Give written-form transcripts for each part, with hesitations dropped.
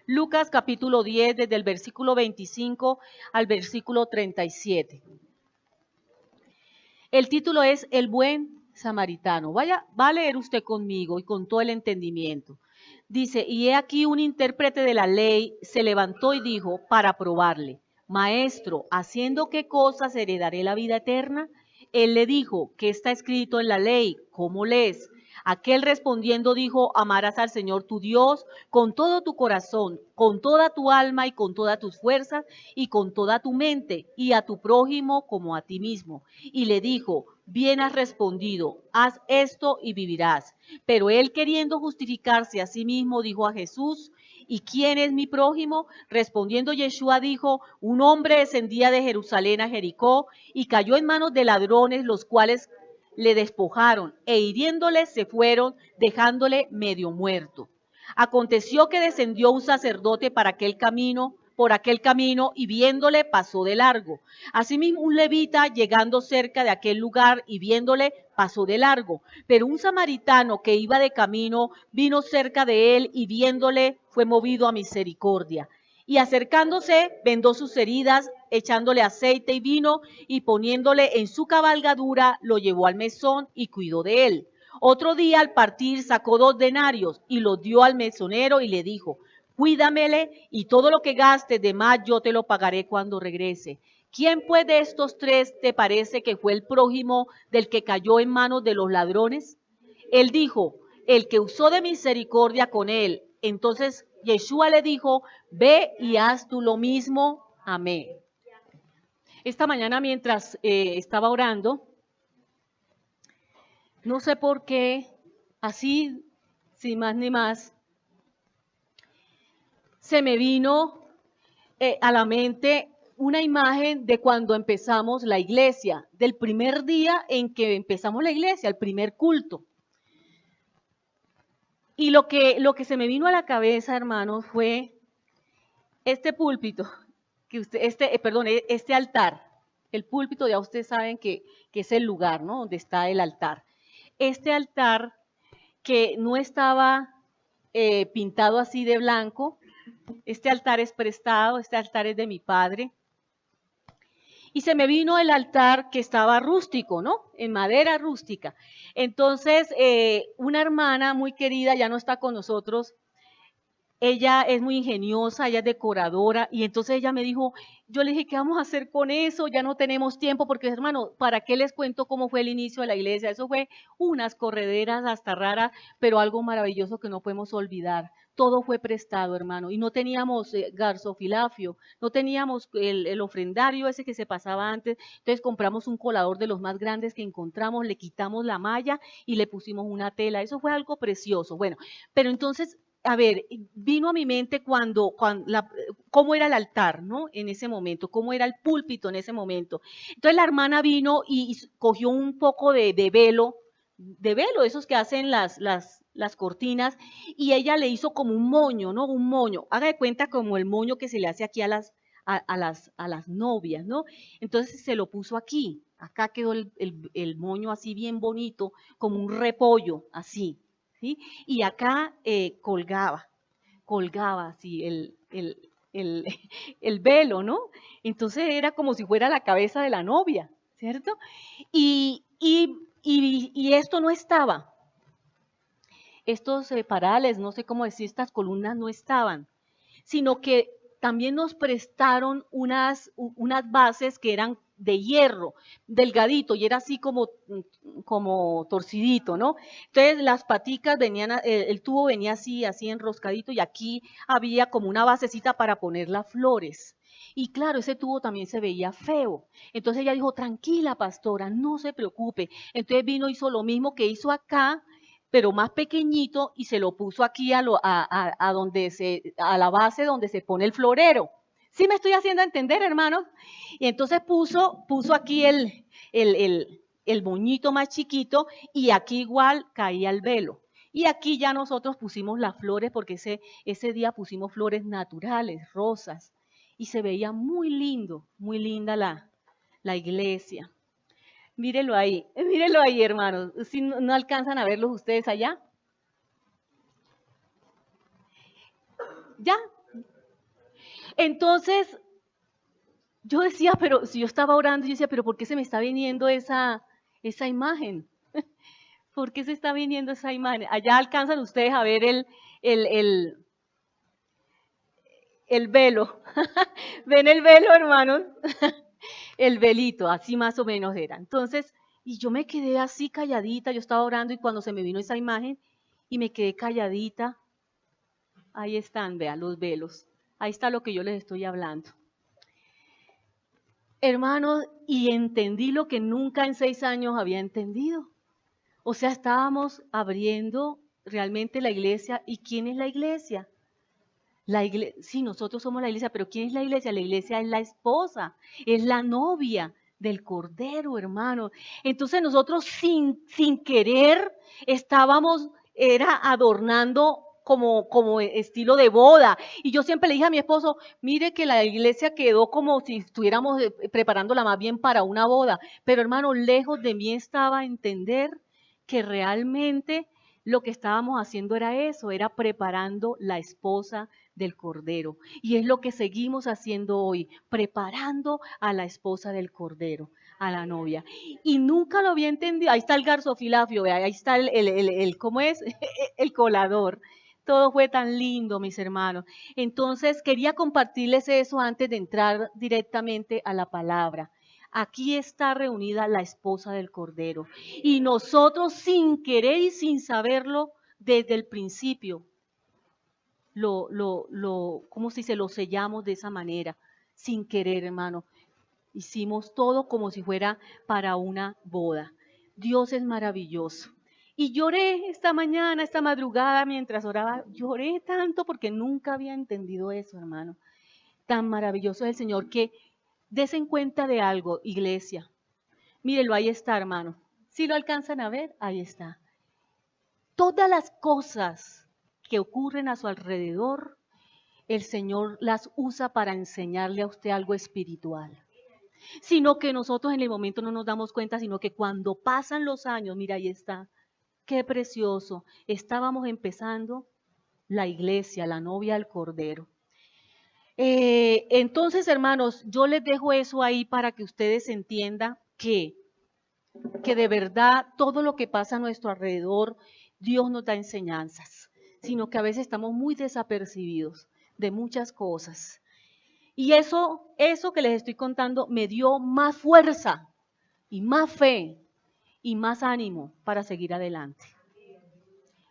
Lucas capítulo 10, desde el versículo 25 al versículo 37. El título es El buen samaritano. Va a leer usted conmigo y con todo el entendimiento. Dice, y he aquí un intérprete de la ley se levantó y dijo para probarle, Maestro, ¿haciendo qué cosas heredaré la vida eterna? Él le dijo, ¿qué está escrito en la ley? ¿Cómo lees? Aquel respondiendo dijo, amarás al Señor tu Dios con todo tu corazón, con toda tu alma y con todas tus fuerzas y con toda tu mente, y a tu prójimo como a ti mismo. Y le dijo, bien has respondido, haz esto y vivirás. Pero él, queriendo justificarse a sí mismo, dijo a Jesús, ¿y quién es mi prójimo? Respondiendo Yeshua dijo, un hombre descendía de Jerusalén a Jericó y cayó en manos de ladrones, los cuales le despojaron e hiriéndole se fueron, dejándole medio muerto. Aconteció que descendió un sacerdote por aquel camino, y viéndole pasó de largo. Asimismo un levita, llegando cerca de aquel lugar y viéndole, pasó de largo. Pero un samaritano que iba de camino vino cerca de él y viéndole fue movido a misericordia. Y acercándose, vendó sus heridas, echándole aceite y vino, y poniéndole en su cabalgadura, lo llevó al mesón y cuidó de él. Otro día al partir sacó 2 denarios y los dio al mesonero y le dijo, cuídamele y todo lo que gastes de más yo te lo pagaré cuando regrese. ¿Quién pues de estos 3 te parece que fue el prójimo del que cayó en manos de los ladrones? Él dijo, el que usó de misericordia con él. Entonces Yeshua le dijo, ve y haz tú lo mismo. Amén. Esta mañana mientras estaba orando, no sé por qué, así, sin más ni más, se me vino a la mente una imagen de cuando empezamos la iglesia, del primer día en que empezamos la iglesia, el primer culto. Y lo que se me vino a la cabeza, hermanos, fue este púlpito, este altar. El púlpito ya ustedes saben que es el lugar, ¿no? Donde está el altar. Este altar que no estaba pintado así de blanco, este altar es prestado, este altar es de mi padre. Y se me vino el altar que estaba rústico, ¿no? En madera rústica. Entonces, una hermana muy querida ya no está con nosotros. Ella es muy ingeniosa, ella es decoradora, y entonces ella me dijo, yo le dije, ¿qué vamos a hacer con eso? Ya no tenemos tiempo, porque hermano, ¿para qué les cuento cómo fue el inicio de la iglesia? Eso fue unas correderas hasta raras, pero algo maravilloso que no podemos olvidar. Todo fue prestado, hermano, y no teníamos garzofilafio, no teníamos el ofrendario ese que se pasaba antes, entonces compramos un colador de los más grandes que encontramos, le quitamos la malla y le pusimos una tela, eso fue algo precioso. Bueno, pero entonces a ver, vino a mi mente cómo era el altar, ¿no? En ese momento, cómo era el púlpito en ese momento. Entonces la hermana vino y cogió un poco de velo, esos que hacen las cortinas, y ella le hizo como un moño, ¿no? Un moño. Haga de cuenta como el moño que se le hace aquí a las novias, ¿no? Entonces se lo puso aquí. Acá quedó el moño así bien bonito, como un repollo, así. ¿Sí? Y acá colgaba así el, el velo, ¿no? Entonces era como si fuera la cabeza de la novia, ¿cierto? Y esto no estaba, estos parales, no sé cómo decir, estas columnas no estaban, sino que también nos prestaron unas bases que eran de hierro, delgadito, y era así como torcidito, ¿no? Entonces las paticas venían, el tubo venía así enroscadito, y aquí había como una basecita para poner las flores. Y claro, ese tubo también se veía feo. Entonces ella dijo, tranquila, pastora, no se preocupe. Entonces vino, hizo lo mismo que hizo acá, pero más pequeñito, y se lo puso aquí a la base donde se pone el florero. ¿Sí me estoy haciendo entender, hermanos? Y entonces puso aquí el moñito más chiquito, y aquí igual caía el velo. Y aquí ya nosotros pusimos las flores, porque ese día pusimos flores naturales, rosas, y se veía muy lindo, muy linda la iglesia. Mírenlo ahí, hermanos. Si no alcanzan a verlos ustedes allá. Ya, Entonces, yo decía, pero si yo estaba orando, yo decía, pero ¿por qué se me está viniendo esa imagen? ¿Por qué se está viniendo esa imagen? Allá alcanzan ustedes a ver el, el, el velo. ¿Ven el velo, hermanos? El velito, así más o menos era. Entonces, y yo me quedé así calladita, yo estaba orando y cuando se me vino esa imagen y me quedé calladita, ahí están, vean, los velos. Ahí está lo que yo les estoy hablando. Hermanos, y entendí lo que nunca en 6 años había entendido. O sea, estábamos abriendo realmente la iglesia. ¿Y quién es la iglesia? Sí, nosotros somos la iglesia, pero ¿quién es la iglesia? La iglesia es la esposa, es la novia del Cordero, hermano. Entonces nosotros sin querer estábamos, era adornando como estilo de boda. Y yo siempre le dije a mi esposo, mire que la iglesia quedó como si estuviéramos preparándola más bien para una boda. Pero hermano, lejos de mí estaba entender que realmente lo que estábamos haciendo era eso, era preparando la esposa del Cordero. Y es lo que seguimos haciendo hoy, preparando a la esposa del Cordero, a la novia. Y nunca lo había entendido. Ahí está el garzofilafio, ahí está ¿cómo es? El colador. Todo fue tan lindo, mis hermanos. Entonces, quería compartirles eso antes de entrar directamente a la palabra. Aquí está reunida la esposa del Cordero. Y nosotros sin querer y sin saberlo desde el principio, ¿cómo se dice? Lo sellamos de esa manera, sin querer, hermano. Hicimos todo como si fuera para una boda. Dios es maravilloso. Y lloré esta mañana, esta madrugada, mientras oraba, lloré tanto porque nunca había entendido eso, hermano. Tan maravilloso es el Señor que desen cuenta de algo, iglesia. Mírenlo, ahí está, hermano. Si lo alcanzan a ver, ahí está. Todas las cosas que ocurren a su alrededor, el Señor las usa para enseñarle a usted algo espiritual. Sino que nosotros en el momento no nos damos cuenta, sino que cuando pasan los años, mira, ahí está, qué precioso. Estábamos empezando la iglesia, la novia del Cordero. Entonces, hermanos, yo les dejo eso ahí para que ustedes entiendan que de verdad todo lo que pasa a nuestro alrededor, Dios nos da enseñanzas, sino que a veces estamos muy desapercibidos de muchas cosas. Y eso que les estoy contando me dio más fuerza y más fe y más ánimo para seguir adelante.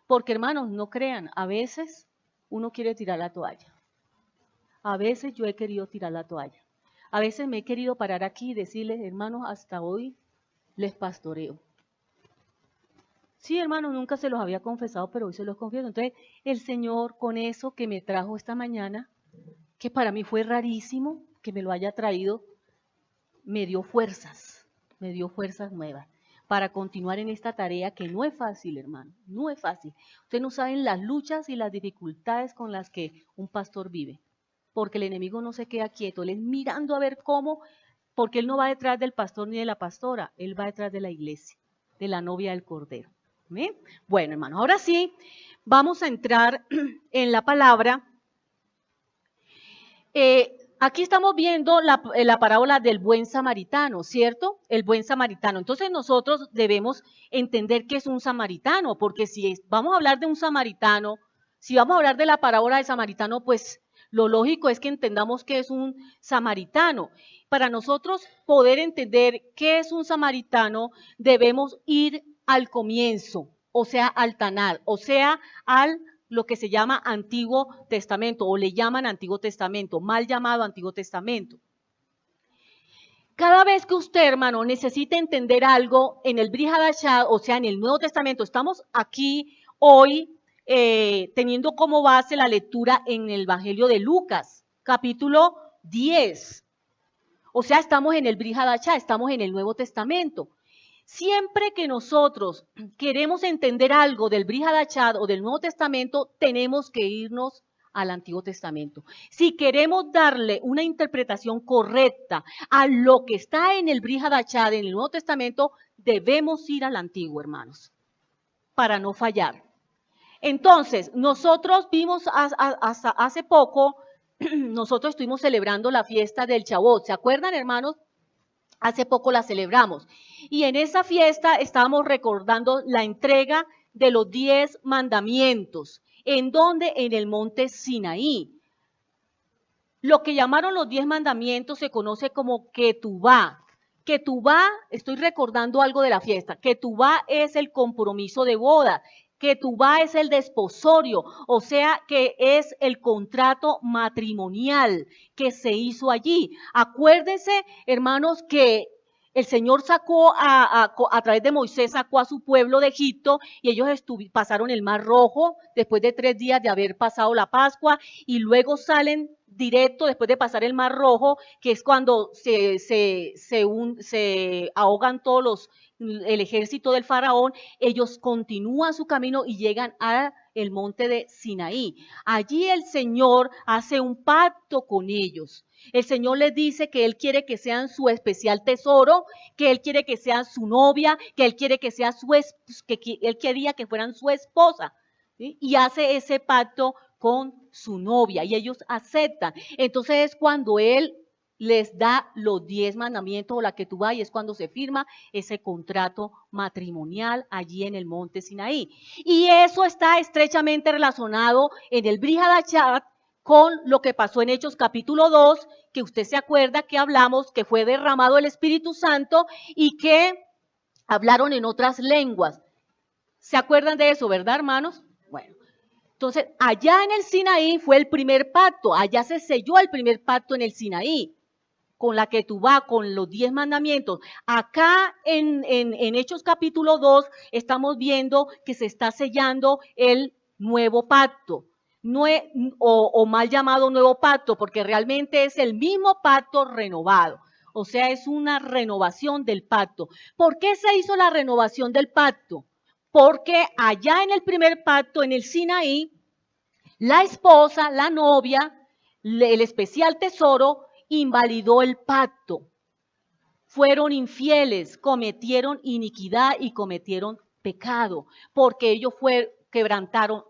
Porque hermanos, no crean, a veces uno quiere tirar la toalla. A veces yo he querido tirar la toalla. A veces me he querido parar aquí y decirles, hermanos, hasta hoy les pastoreo. Sí, hermanos, nunca se los había confesado, pero hoy se los confieso. Entonces, el Señor con eso que me trajo esta mañana, que para mí fue rarísimo que me lo haya traído, me dio fuerzas nuevas para continuar en esta tarea que no es fácil, hermano, no es fácil. Ustedes no saben las luchas y las dificultades con las que un pastor vive, porque el enemigo no se queda quieto, él es mirando a ver cómo, porque él no va detrás del pastor ni de la pastora, él va detrás de la iglesia, de la novia del Cordero. ¿Bien? Bueno, hermano, ahora sí, vamos a entrar en la palabra. Aquí estamos viendo la parábola del buen samaritano, ¿cierto? El buen samaritano. Entonces nosotros debemos entender qué es un samaritano, porque si vamos a hablar de un samaritano, si vamos a hablar de la parábola del samaritano, pues lo lógico es que entendamos qué es un samaritano. Para nosotros poder entender qué es un samaritano, debemos ir al comienzo, o sea, al Tanar, o sea, al lo que se llama Antiguo Testamento, o le llaman Antiguo Testamento, mal llamado Antiguo Testamento. Cada vez que usted, hermano, necesite entender algo en el Brit Hadashah, o sea, en el Nuevo Testamento, estamos aquí hoy teniendo como base la lectura en el Evangelio de Lucas, capítulo 10. O sea, estamos en el Brit Hadashah, estamos en el Nuevo Testamento. Siempre que nosotros queremos entender algo del Brit Hadashah o del Nuevo Testamento, tenemos que irnos al Antiguo Testamento. Si queremos darle una interpretación correcta a lo que está en el Brit Hadashah, en el Nuevo Testamento, debemos ir al Antiguo, hermanos, para no fallar. Entonces, nosotros vimos hasta hace poco nosotros estuvimos celebrando la fiesta del Chabot. ¿Se acuerdan, hermanos? Hace poco la celebramos. Y en esa fiesta estábamos recordando la entrega de los 10 mandamientos. ¿En dónde? En el monte Sinaí. Lo que llamaron los 10 mandamientos se conoce como Ketubá. Ketubá, estoy recordando algo de la fiesta, Ketubá es el compromiso de boda, Ketubá es el desposorio, o sea que es el contrato matrimonial que se hizo allí. Acuérdense, hermanos, que el Señor sacó a través de Moisés, sacó a su pueblo de Egipto y ellos pasaron el Mar Rojo después de 3 días de haber pasado la Pascua y luego salen directo después de pasar el Mar Rojo, que es cuando se ahogan todos el ejército del faraón, ellos continúan su camino y llegan a el monte de Sinaí. Allí el Señor hace un pacto con ellos. El Señor les dice que Él quiere que sean su especial tesoro, que Él quiere que sean su novia, que Él quiere que sea Él quería que fueran su esposa, ¿sí? Y hace ese pacto con su novia y ellos aceptan. Entonces es cuando Él les da los 10 mandamientos o la que tú vas y es cuando se firma ese contrato matrimonial allí en el monte Sinaí. Y eso está estrechamente relacionado en el Brit Hadashah con lo que pasó en Hechos capítulo 2, que usted se acuerda que hablamos que fue derramado el Espíritu Santo y que hablaron en otras lenguas. ¿Se acuerdan de eso, verdad, hermanos? Bueno, entonces allá en el Sinaí fue el primer pacto, allá se selló el primer pacto en el Sinaí, con la que tú vas, con los 10 mandamientos. Acá en Hechos capítulo 2 estamos viendo que se está sellando el nuevo pacto. O mal llamado nuevo pacto, porque realmente es el mismo pacto renovado. O sea, es una renovación del pacto. ¿Por qué se hizo la renovación del pacto? Porque allá en el primer pacto, en el Sinaí, la esposa, la novia, el especial tesoro, invalidó el pacto. Fueron infieles, cometieron iniquidad y cometieron pecado, porque ellos quebrantaron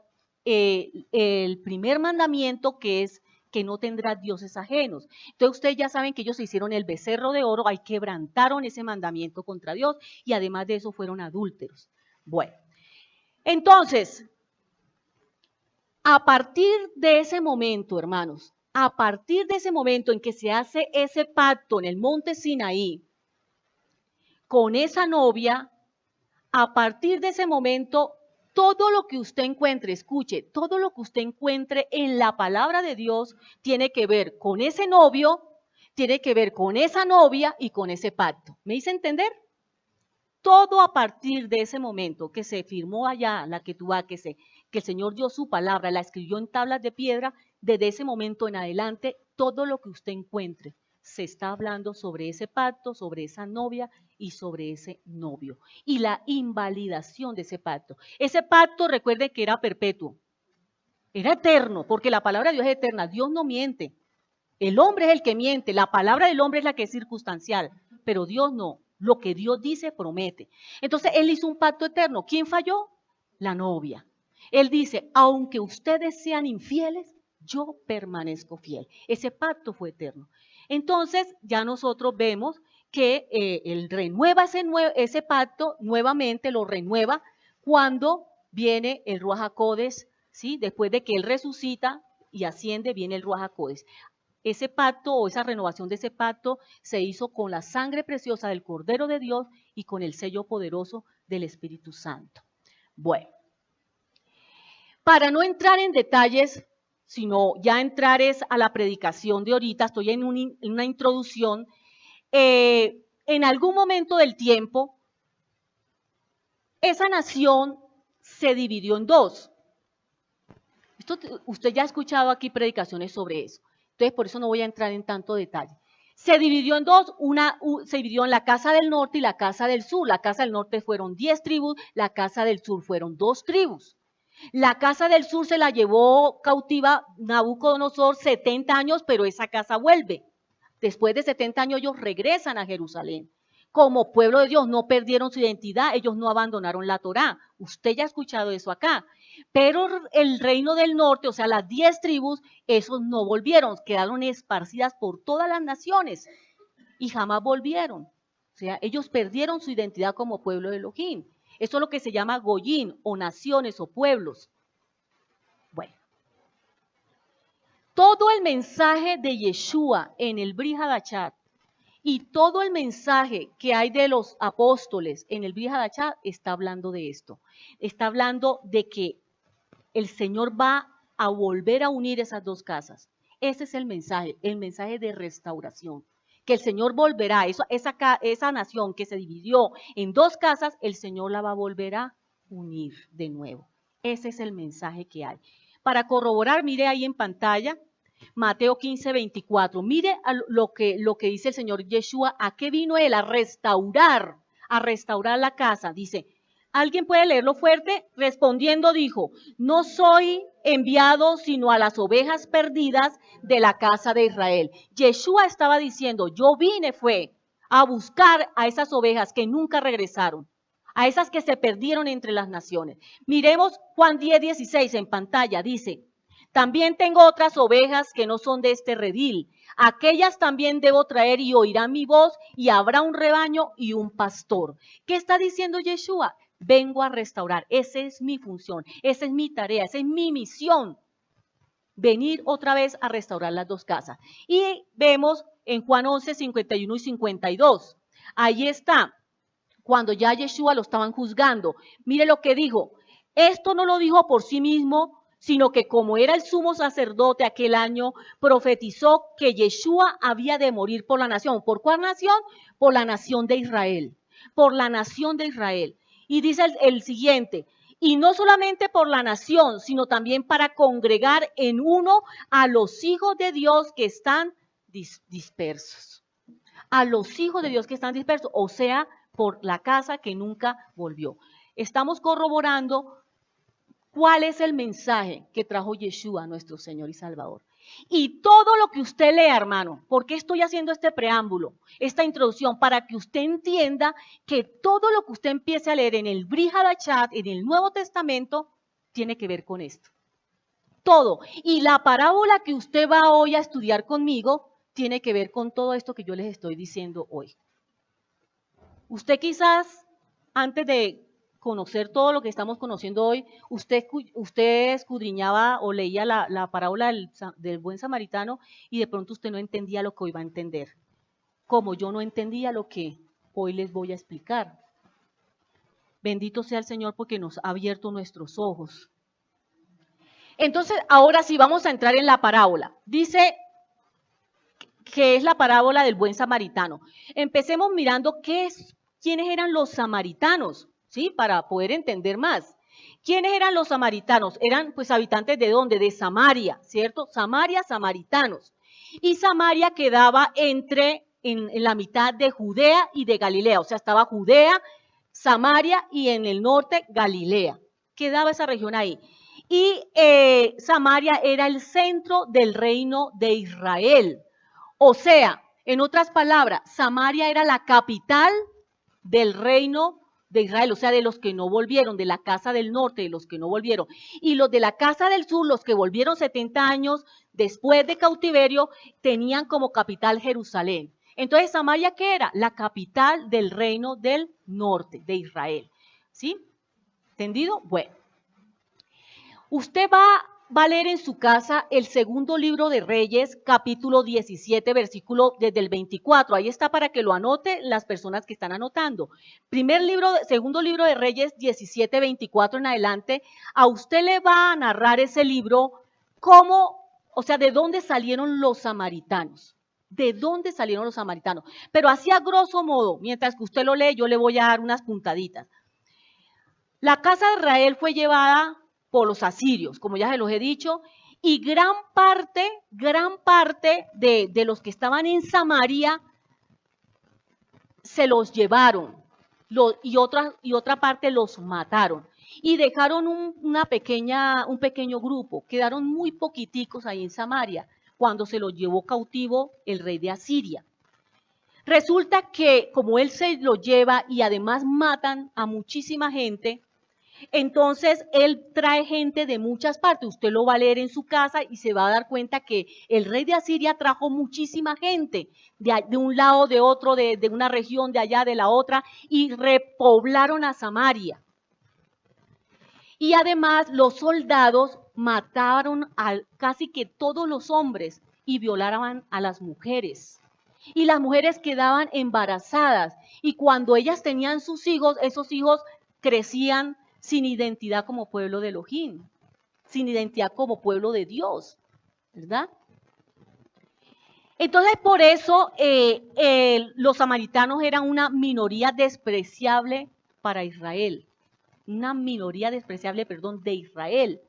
el primer mandamiento, que es que no tendrás dioses ajenos. Entonces ustedes ya saben que ellos se hicieron el becerro de oro, ahí quebrantaron ese mandamiento contra Dios y además de eso fueron adúlteros. Bueno, entonces, a partir de ese momento, hermanos, a partir de ese momento en que se hace ese pacto en el monte Sinaí con esa novia, a partir de ese momento, todo lo que usted encuentre, escuche, todo lo que usted encuentre en la palabra de Dios tiene que ver con ese novio, tiene que ver con esa novia y con ese pacto. ¿Me hice entender? Todo a partir de ese momento que se firmó allá, la que tú vas, que el Señor dio su palabra, la escribió en tablas de piedra, desde ese momento en adelante, todo lo que usted encuentre se está hablando sobre ese pacto, sobre esa novia y sobre ese novio. Y la invalidación de ese pacto. Ese pacto, recuerde que era perpetuo, era eterno, porque la palabra de Dios es eterna. Dios no miente. El hombre es el que miente, la palabra del hombre es la que es circunstancial, pero Dios no. Lo que Dios dice, promete. Entonces, Él hizo un pacto eterno. ¿Quién falló? La novia. Él dice, aunque ustedes sean infieles, yo permanezco fiel. Ese pacto fue eterno. Entonces, ya nosotros vemos que Él renueva ese pacto, nuevamente lo renueva cuando viene el Ruach HaKodesh, ¿sí? Después de que Él resucita y asciende, viene el Ruach HaKodesh. Ese pacto o esa renovación de ese pacto se hizo con la sangre preciosa del Cordero de Dios y con el sello poderoso del Espíritu Santo. Bueno, para no entrar en detalles, sino ya entrar a la predicación de ahorita, estoy en una introducción, en algún momento del tiempo, esa nación se dividió en dos. Usted ya ha escuchado aquí predicaciones sobre eso. Entonces, por eso no voy a entrar en tanto detalle. Se dividió en dos, se dividió en la casa del norte y la casa del sur. La casa del norte fueron 10 tribus, la casa del sur fueron 2 tribus. La casa del sur se la llevó cautiva Nabucodonosor 70 años, pero esa casa vuelve. Después de 70 años ellos regresan a Jerusalén. Como pueblo de Dios no perdieron su identidad, ellos no abandonaron la Torá. Usted ya ha escuchado eso acá. Pero el reino del norte, o sea, las 10 tribus, esos no volvieron, quedaron esparcidas por todas las naciones y jamás volvieron. O sea, ellos perdieron su identidad como pueblo de Elohim. Eso es lo que se llama Goyín, o naciones, o pueblos. Bueno, todo el mensaje de Yeshua en el Brit Hadashah y todo el mensaje que hay de los apóstoles en el Brit Hadashah está hablando de esto. Está hablando de que el Señor va a volver a unir esas dos casas. Ese es el mensaje de restauración. Que el Señor volverá, esa nación que se dividió en dos casas, el Señor la va a volver a unir de nuevo. Ese es el mensaje que hay. Para corroborar, mire ahí en pantalla, Mateo 15, 24. Mire lo que dice el Señor Yeshua. ¿A qué vino Él? A restaurar la casa. Dice, ¿alguien puede leerlo fuerte? Respondiendo dijo, no soy enviado sino a las ovejas perdidas de la casa de Israel. Yeshua estaba diciendo, yo vine fue a buscar a esas ovejas que nunca regresaron, a esas que se perdieron entre las naciones. Miremos Juan 10, 16 en pantalla, dice, también tengo otras ovejas que no son de este redil. Aquellas también debo traer y oirán mi voz y habrá un rebaño y un pastor. ¿Qué está diciendo Yeshua? Vengo a restaurar. Esa es mi función, esa es mi tarea, esa es mi misión. Venir otra vez a restaurar las dos casas. Y vemos en Juan 11, 51 y 52. Ahí está, cuando ya Yeshua lo estaban juzgando. Mire lo que dijo. Esto no lo dijo por sí mismo, sino que como era el sumo sacerdote aquel año, profetizó que Yeshua había de morir por la nación. ¿Por cuál nación? Por la nación de Israel. Por la nación de Israel. Y dice el siguiente, y no solamente por la nación, sino también para congregar en uno a los hijos de Dios que están dispersos. A los hijos de Dios que están dispersos, o sea, por la casa que nunca volvió. Estamos corroborando cuál es el mensaje que trajo Yeshua, nuestro Señor y Salvador. Y todo lo que usted lea, hermano, ¿por qué estoy haciendo este preámbulo, esta introducción? Para que usted entienda que todo lo que usted empiece a leer en el Brit Hadashah, en el Nuevo Testamento, tiene que ver con esto. Todo. Y la parábola que usted va hoy a estudiar conmigo tiene que ver con todo esto que yo les estoy diciendo hoy. Usted quizás, antes de conocer todo lo que estamos conociendo hoy, usted escudriñaba o leía la parábola del buen samaritano y de pronto usted no entendía lo que hoy va a entender, como yo no entendía lo que hoy les voy a explicar. Bendito sea el Señor porque nos ha abierto nuestros ojos. Entonces, ahora sí vamos a entrar en la parábola. Dice que es la parábola del buen samaritano. Empecemos mirando quiénes eran los samaritanos, ¿sí? Para poder entender más. ¿Quiénes eran los samaritanos? Eran pues habitantes de ¿dónde? De Samaria, ¿cierto? Samaria, samaritanos. Y Samaria quedaba en la mitad de Judea y de Galilea, o sea, estaba Judea, Samaria y en el norte Galilea. Quedaba esa región ahí. Y Samaria era el centro del reino de Israel. O sea, en otras palabras, Samaria era la capital del reino de Israel, o sea, de los que no volvieron, de la casa del norte, de los que no volvieron. Y los de la casa del sur, los que volvieron 70 años después de cautiverio, tenían como capital Jerusalén. Entonces, Samaria, ¿qué era? La capital del reino del norte de Israel. ¿Sí? ¿Entendido? Bueno. Usted va a leer en su casa el segundo libro de Reyes, capítulo 17, versículo desde el 24. Ahí está para que lo anote las personas que están anotando. Segundo libro de Reyes, 17, 24 en adelante. A usted le va a narrar ese libro de dónde salieron los samaritanos. ¿De dónde salieron los samaritanos? Pero así a grosso modo, mientras que usted lo lee, yo le voy a dar unas puntaditas. La casa de Israel fue llevada por los asirios, como ya se los he dicho, y gran parte de los que estaban en Samaria se los llevaron y otra parte los mataron y dejaron un pequeño grupo, quedaron muy poquiticos ahí en Samaria cuando se los llevó cautivo el rey de Asiria. Resulta que como él se los lleva y además matan a muchísima gente, Entonces, él trae gente de muchas partes. Usted lo va a leer en su casa y se va a dar cuenta que el rey de Asiria trajo muchísima gente de un lado, de otro, de una región, de allá, de la otra, y repoblaron a Samaria. Y además, los soldados mataron a casi que todos los hombres y violaban a las mujeres. Y las mujeres quedaban embarazadas. Y cuando ellas tenían sus hijos, esos hijos crecían sin identidad como pueblo de Elohim, sin identidad como pueblo de Dios, ¿verdad? Entonces, por eso los samaritanos eran una minoría despreciable para Israel, una minoría despreciable, perdón, de Israel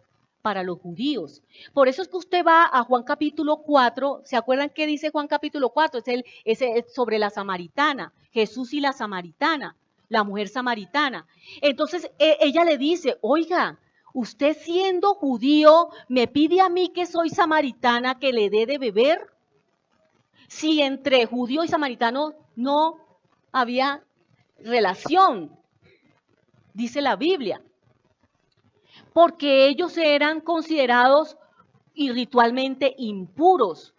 para los judíos. Por eso es que usted va a Juan capítulo 4, ¿se acuerdan qué dice Juan capítulo 4? Es sobre la samaritana, Jesús y la samaritana, la mujer samaritana. Entonces ella le dice, oiga, usted siendo judío me pide a mí que soy samaritana que le dé de beber. Si entre judío y samaritano no había relación, dice la Biblia, porque ellos eran considerados y ritualmente impuros,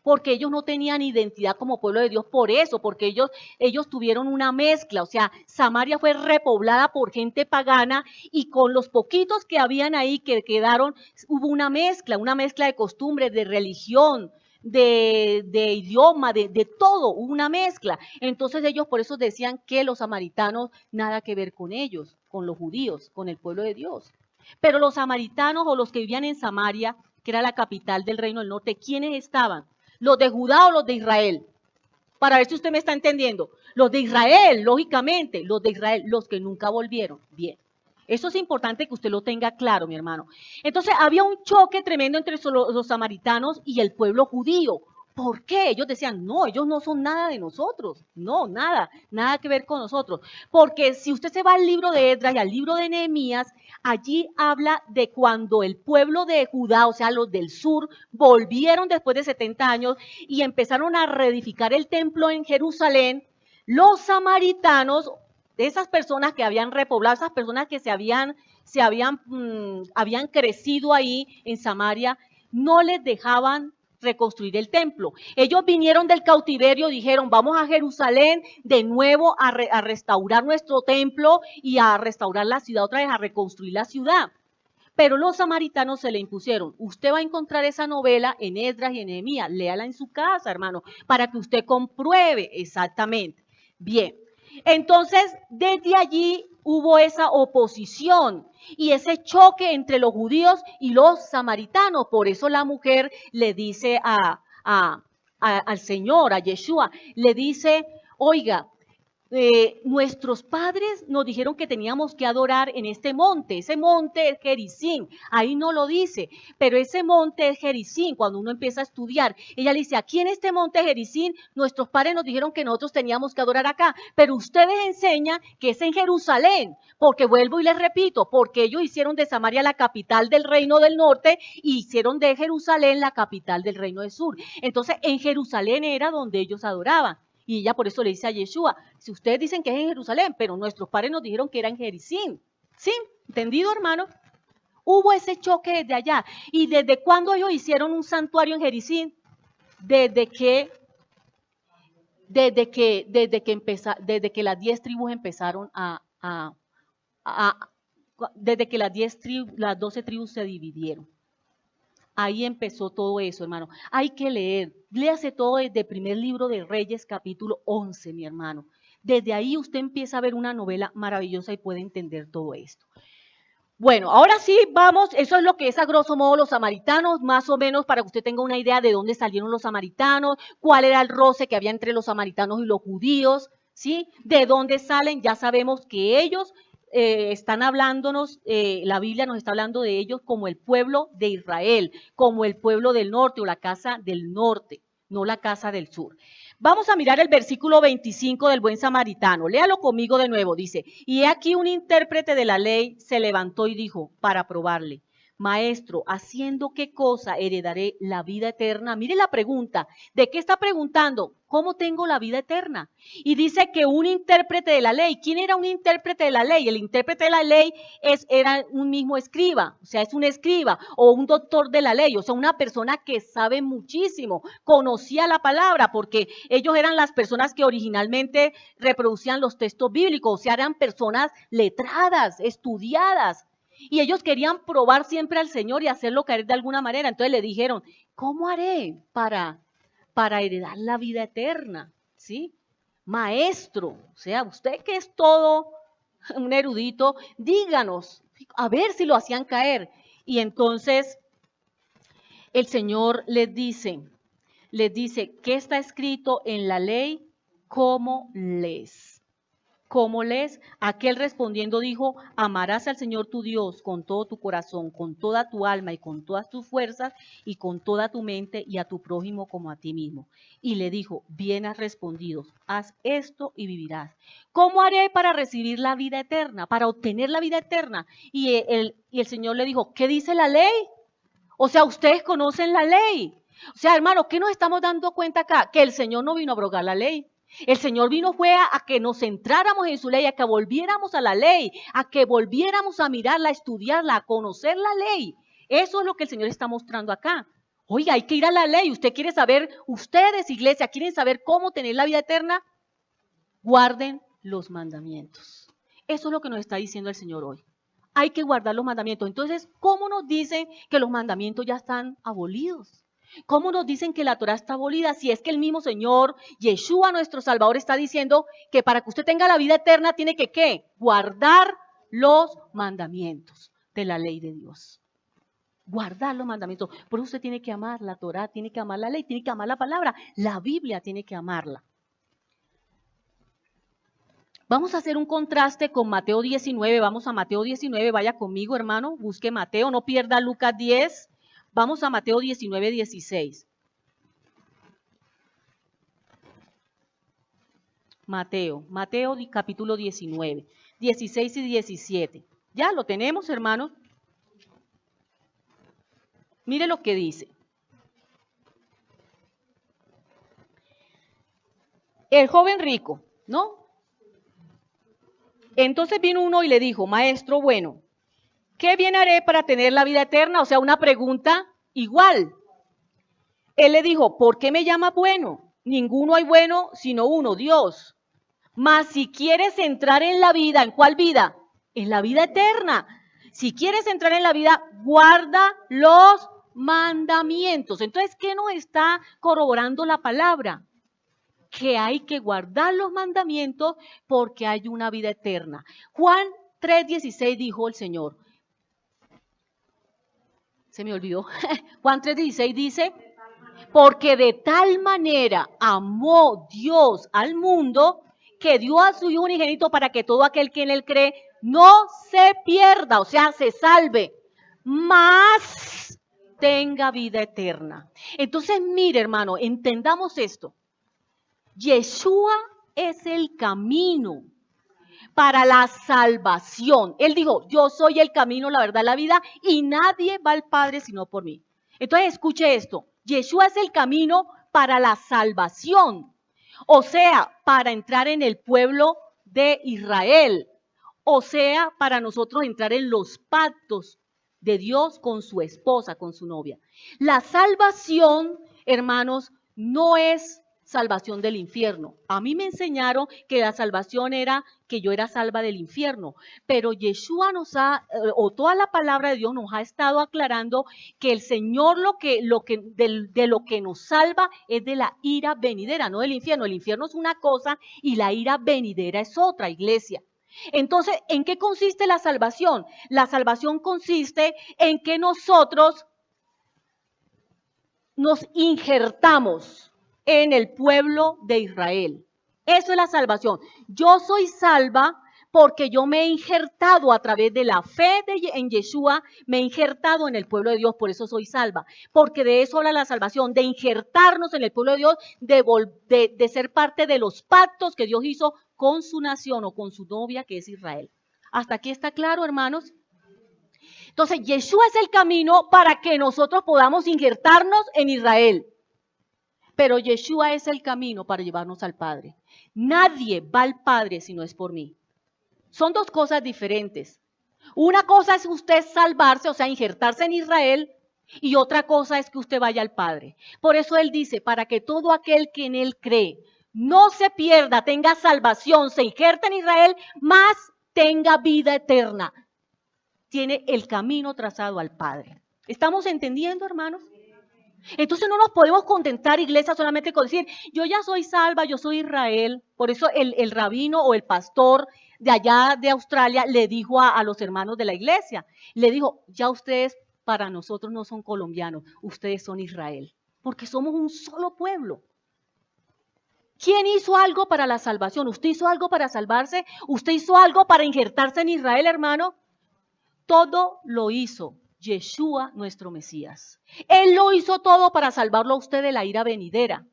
porque ellos no tenían identidad como pueblo de Dios por eso, porque ellos tuvieron una mezcla, o sea, Samaria fue repoblada por gente pagana y con los poquitos que habían ahí que quedaron, hubo una mezcla de costumbres, de religión, de idioma, de todo, hubo una mezcla. Entonces ellos por eso decían que los samaritanos nada que ver con ellos, con los judíos, con el pueblo de Dios. Pero los samaritanos o los que vivían en Samaria, que era la capital del reino del norte, ¿quiénes estaban? ¿Los de Judá o los de Israel? Para ver si usted me está entendiendo. Los de Israel, lógicamente, los de Israel, los que nunca volvieron. Bien. Eso es importante que usted lo tenga claro, mi hermano. Entonces, había un choque tremendo entre los samaritanos y el pueblo judío. ¿Por qué? Ellos decían, no, ellos no son nada de nosotros. No, nada que ver con nosotros. Porque si usted se va al libro de Esdras y al libro de Nehemías, allí habla de cuando el pueblo de Judá, o sea, los del sur, volvieron después de 70 años y empezaron a reedificar el templo en Jerusalén. Los samaritanos, esas personas que habían repoblado, esas personas que habían crecido ahí en Samaria, no les dejaban reconstruir el templo. Ellos vinieron del cautiverio, dijeron, vamos a Jerusalén de nuevo a restaurar nuestro templo y a restaurar la ciudad otra vez, a reconstruir la ciudad. Pero los samaritanos se le impusieron. Usted va a encontrar esa novela en Esdras y en Nehemías, léala en su casa, hermano, para que usted compruebe exactamente. Bien, entonces desde allí hubo esa oposición y ese choque entre los judíos y los samaritanos. Por eso la mujer le dice al Señor, a Yeshua, le dice, oiga, nuestros padres nos dijeron que teníamos que adorar en este monte. Ese monte es Gerizim, ahí no lo dice, pero ese monte es Gerizim. Cuando uno empieza a estudiar, ella le dice, aquí en este monte Gerizim, nuestros padres nos dijeron que nosotros teníamos que adorar acá, pero ustedes enseñan que es en Jerusalén, porque vuelvo y les repito, porque ellos hicieron de Samaria la capital del reino del norte y hicieron de Jerusalén la capital del reino del sur. Entonces en Jerusalén era donde ellos adoraban. Y ella por eso le dice a Yeshua, si ustedes dicen que es en Jerusalén, pero nuestros padres nos dijeron que era en Gerizim. ¿Sí? ¿Entendido, hermano? Hubo ese choque desde allá. ¿Y desde cuándo ellos hicieron un santuario en Gerizim? Desde que las 10 tribus empezaron desde que las 12 tribus se dividieron. Ahí empezó todo eso, hermano. Hay que leer. Léase todo desde el primer libro de Reyes, capítulo 11, mi hermano. Desde ahí usted empieza a ver una novela maravillosa y puede entender todo esto. Bueno, ahora sí, vamos, eso es lo que es a grosso modo los samaritanos, más o menos para que usted tenga una idea de dónde salieron los samaritanos, cuál era el roce que había entre los samaritanos y los judíos, ¿sí? De dónde salen, ya sabemos que ellos están hablándonos, la Biblia nos está hablando de ellos como el pueblo de Israel, como el pueblo del norte o la casa del norte, no la casa del sur. Vamos a mirar el versículo 25 del buen samaritano. Léalo conmigo de nuevo. Dice, y he aquí un intérprete de la ley se levantó y dijo, para probarle, Maestro, ¿haciendo qué cosa heredaré la vida eterna? Mire la pregunta, ¿de qué está preguntando? ¿Cómo tengo la vida eterna? Y dice que un intérprete de la ley. ¿Quién era un intérprete de la ley? El intérprete de la ley era un mismo escriba, o sea, es un escriba o un doctor de la ley, o sea, una persona que sabe muchísimo, conocía la palabra, porque ellos eran las personas que originalmente reproducían los textos bíblicos, o sea, eran personas letradas, estudiadas. Y ellos querían probar siempre al Señor y hacerlo caer de alguna manera. Entonces le dijeron, ¿cómo haré para heredar la vida eterna? ¿Sí? Maestro, o sea, usted que es todo un erudito, díganos, a ver si lo hacían caer. Y entonces el Señor les dice, ¿qué está escrito en la ley? ¿Cómo lees? ¿Cómo lees? Aquel respondiendo dijo, amarás al Señor tu Dios con todo tu corazón, con toda tu alma y con todas tus fuerzas y con toda tu mente y a tu prójimo como a ti mismo. Y le dijo, bien has respondido, haz esto y vivirás. ¿Cómo haré para recibir la vida eterna, para obtener la vida eterna? Y el Señor le dijo, ¿qué dice la ley? O sea, ustedes conocen la ley. O sea, hermano, ¿qué nos estamos dando cuenta acá? Que el Señor no vino a abrogar la ley. El Señor vino fue a que nos centráramos en su ley, a que volviéramos a la ley, a que volviéramos a mirarla, a estudiarla, a conocer la ley. Eso es lo que el Señor está mostrando acá. Oiga, hay que ir a la ley. Usted quiere saber, ustedes, iglesia, quieren saber cómo tener la vida eterna. Guarden los mandamientos. Eso es lo que nos está diciendo el Señor hoy. Hay que guardar los mandamientos. Entonces, ¿cómo nos dicen que los mandamientos ya están abolidos? ¿Cómo nos dicen que la Torah está abolida? Si es que el mismo Señor, Yeshua, nuestro Salvador, está diciendo que para que usted tenga la vida eterna tiene que, ¿qué? Guardar los mandamientos de la ley de Dios. Guardar los mandamientos. Por eso usted tiene que amar la Torah, tiene que amar la ley, tiene que amar la palabra. La Biblia tiene que amarla. Vamos a hacer un contraste con Mateo 19. Vamos a Mateo 19. Vaya conmigo, hermano. Busque Mateo. No pierda Lucas 10. Vamos a Mateo 19, 16. Mateo capítulo 19, 16 y 17. Ya lo tenemos, hermanos. Mire lo que dice. El joven rico, ¿no? Entonces vino uno y le dijo, maestro bueno, ¿qué bien haré para tener la vida eterna? O sea, una pregunta igual. Él le dijo, ¿por qué me llama bueno? Ninguno hay bueno sino uno, Dios. Mas si quieres entrar en la vida, ¿en cuál vida? En la vida eterna. Si quieres entrar en la vida, guarda los mandamientos. Entonces, ¿qué nos está corroborando la palabra? Que hay que guardar los mandamientos porque hay una vida eterna. Juan 3:16 dijo el Señor. Se me olvidó. Juan 3:16 dice, porque de tal manera amó Dios al mundo que dio a su Hijo unigénito para que todo aquel que en él cree no se pierda, o sea, se salve, mas tenga vida eterna. Entonces, mire, hermano, entendamos esto. Yeshua es el camino para la salvación. Él dijo, yo soy el camino, la verdad, la vida, y nadie va al Padre sino por mí. Entonces, escuche esto. Yeshua es el camino para la salvación. O sea, para entrar en el pueblo de Israel. O sea, para nosotros entrar en los pactos de Dios con su esposa, con su novia. La salvación, hermanos, no es salvación del infierno. A mí me enseñaron que la salvación era que yo era salva del infierno, pero Yeshua o toda la palabra de Dios nos ha estado aclarando que el Señor de lo que nos salva es de la ira venidera, no del infierno. El infierno es una cosa y la ira venidera es otra, iglesia. Entonces, ¿en qué consiste la salvación? La salvación consiste en que nosotros nos injertamos en el pueblo de Israel. Eso es la salvación. Yo soy salva porque yo me he injertado a través de la fe en Yeshua, me he injertado en el pueblo de Dios, por eso soy salva. Porque de eso habla la salvación, de injertarnos en el pueblo de Dios, de ser parte de los pactos que Dios hizo con su nación o con su novia que es Israel. ¿Hasta aquí está claro, hermanos? Entonces, Yeshua es el camino para que nosotros podamos injertarnos en Israel. Pero Yeshua es el camino para llevarnos al Padre. Nadie va al Padre si no es por mí. Son dos cosas diferentes. Una cosa es usted salvarse, o sea, injertarse en Israel, y otra cosa es que usted vaya al Padre. Por eso Él dice, para que todo aquel que en Él cree no se pierda, tenga salvación, se injerte en Israel, más tenga vida eterna. Tiene el camino trazado al Padre. ¿Estamos entendiendo, hermanos? Entonces no nos podemos contentar, iglesia, solamente con decir, yo ya soy salva, yo soy Israel. Por eso el rabino o el pastor de allá de Australia le dijo a los hermanos de la iglesia, le dijo, ya ustedes para nosotros no son colombianos, ustedes son Israel, porque somos un solo pueblo. ¿Quién hizo algo para la salvación? ¿Usted hizo algo para salvarse? ¿Usted hizo algo para injertarse en Israel, hermano? Todo lo hizo Yeshua, nuestro Mesías. Él lo hizo todo para salvarlo a usted de la ira venidera.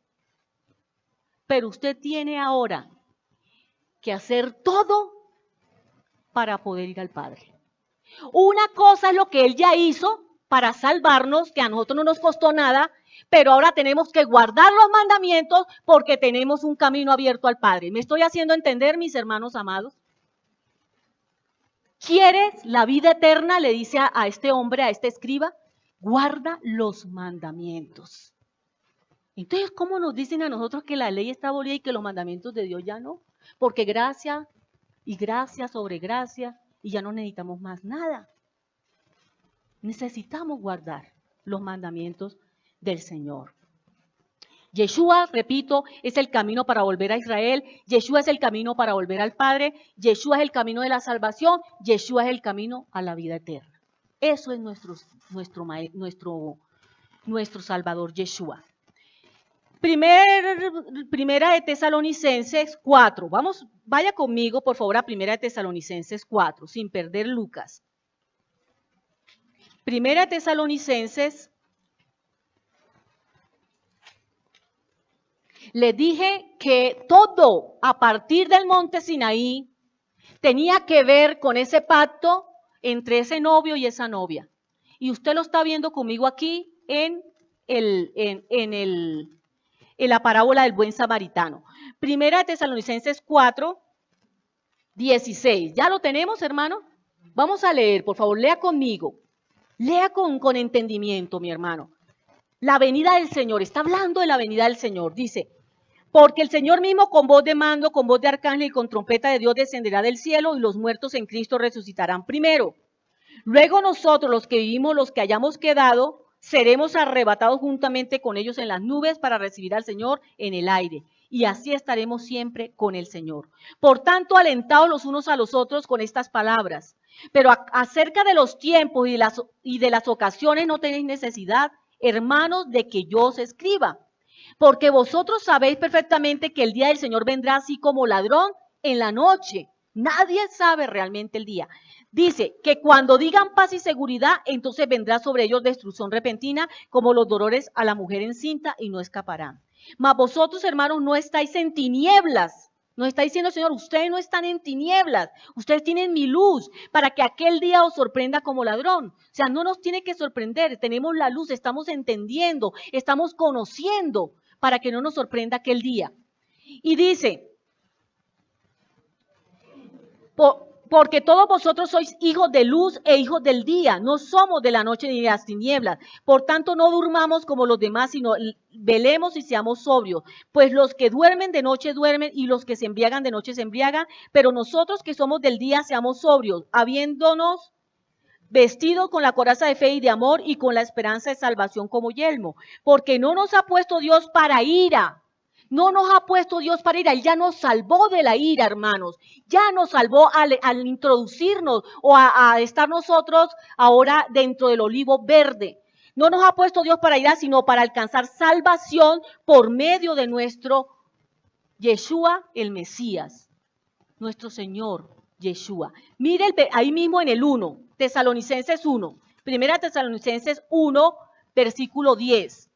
Pero usted tiene ahora que hacer todo para poder ir al Padre. Una cosa es lo que Él ya hizo para salvarnos, que a nosotros no nos costó nada, pero ahora tenemos que guardar los mandamientos porque tenemos un camino abierto al Padre. ¿Me estoy haciendo entender, mis hermanos amados? ¿Quieres la vida eterna? Le dice a este hombre, a este escriba, guarda los mandamientos. Entonces, ¿cómo nos dicen a nosotros que la ley está abolida y que los mandamientos de Dios ya no? Porque gracia y gracia sobre gracia y ya no necesitamos más nada. Necesitamos guardar los mandamientos del Señor. Yeshua, repito, es el camino para volver a Israel. Yeshua es el camino para volver al Padre. Yeshua es el camino de la salvación. Yeshua es el camino a la vida eterna. Eso es nuestro Salvador, Yeshua. Primera de Tesalonicenses 4. Vaya conmigo, por favor, a Primera de Tesalonicenses 4, sin perder Lucas. Primera de Tesalonicenses. Les dije que todo a partir del monte Sinaí tenía que ver con ese pacto entre ese novio y esa novia. Y usted lo está viendo conmigo aquí en la parábola del buen samaritano. Primera de Tesalonicenses 4, 16. ¿Ya lo tenemos, hermano? Vamos a leer, por favor, lea conmigo. Lea con entendimiento, mi hermano. La venida del Señor, está hablando de la venida del Señor, dice, porque el Señor mismo con voz de mando, con voz de arcángel y con trompeta de Dios descenderá del cielo y los muertos en Cristo resucitarán primero. Luego nosotros, los que vivimos, los que hayamos quedado, seremos arrebatados juntamente con ellos en las nubes para recibir al Señor en el aire. Y así estaremos siempre con el Señor. Por tanto, alentaos los unos a los otros con estas palabras. Pero acerca de los tiempos y de las ocasiones no tenéis necesidad, hermanos, de que yo os escriba. Porque vosotros sabéis perfectamente que el día del Señor vendrá así como ladrón en la noche. Nadie sabe realmente el día. Dice que cuando digan paz y seguridad, entonces vendrá sobre ellos destrucción repentina, como los dolores a la mujer encinta, y no escaparán. Mas vosotros, hermanos, no estáis en tinieblas. Nos está diciendo el Señor, ustedes no están en tinieblas, ustedes tienen mi luz, para que aquel día os sorprenda como ladrón. O sea, no nos tiene que sorprender, tenemos la luz, estamos entendiendo, estamos conociendo, para que no nos sorprenda aquel día. Y dice, porque todos vosotros sois hijos de luz e hijos del día, no somos de la noche ni de las tinieblas. Por tanto, no durmamos como los demás, sino velemos y seamos sobrios. Pues los que duermen de noche duermen y los que se embriagan de noche se embriagan, pero nosotros que somos del día seamos sobrios, habiéndonos vestido con la coraza de fe y de amor y con la esperanza de salvación como yelmo. Porque no nos ha puesto Dios para ira. No nos ha puesto Dios para ira, Él ya nos salvó de la ira, hermanos. Ya nos salvó al introducirnos o a estar nosotros ahora dentro del olivo verde. No nos ha puesto Dios para ira, sino para alcanzar salvación por medio de nuestro Yeshua, el Mesías, nuestro Señor Yeshua. Mire ahí mismo en el 1, Tesalonicenses 1, primera Tesalonicenses 1, versículo 10.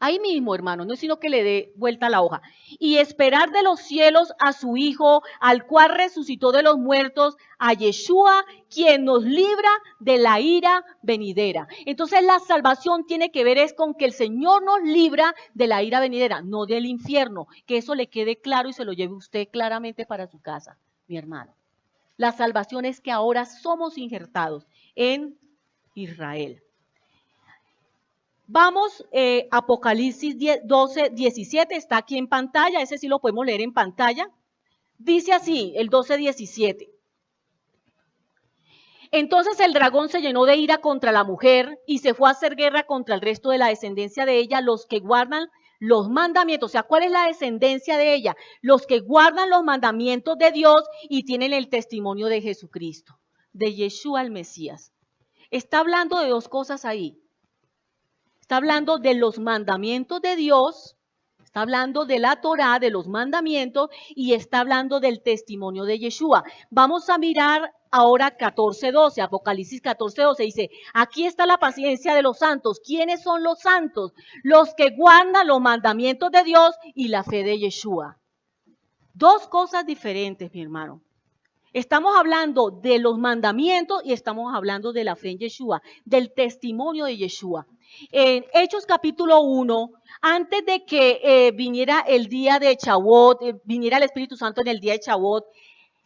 Ahí mismo, hermano, no es sino que le dé vuelta a la hoja. Y esperar de los cielos a su Hijo, al cual resucitó de los muertos, a Yeshua, quien nos libra de la ira venidera. Entonces la salvación tiene que ver es con que el Señor nos libra de la ira venidera, no del infierno. Que eso le quede claro y se lo lleve usted claramente para su casa, mi hermano. La salvación es que ahora somos injertados en Israel. Vamos, Apocalipsis 12, 17, está aquí en pantalla, ese sí lo podemos leer en pantalla. Dice así, el 12, 17. Entonces el dragón se llenó de ira contra la mujer y se fue a hacer guerra contra el resto de la descendencia de ella, los que guardan los mandamientos. O sea, ¿cuál es la descendencia de ella? Los que guardan los mandamientos de Dios y tienen el testimonio de Jesucristo, de Yeshua el Mesías. Está hablando de dos cosas ahí. Está hablando de los mandamientos de Dios, está hablando de la Torá, de los mandamientos, y está hablando del testimonio de Yeshua. Vamos a mirar ahora 14:12, Apocalipsis 14:12, dice, aquí está la paciencia de los santos. ¿Quiénes son los santos? Los que guardan los mandamientos de Dios y la fe de Yeshua. Dos cosas diferentes, mi hermano. Estamos hablando de los mandamientos y estamos hablando de la fe en Yeshua, del testimonio de Yeshua. En Hechos capítulo 1, antes de que viniera el día de Shavuot, viniera el Espíritu Santo en el día de Shavuot,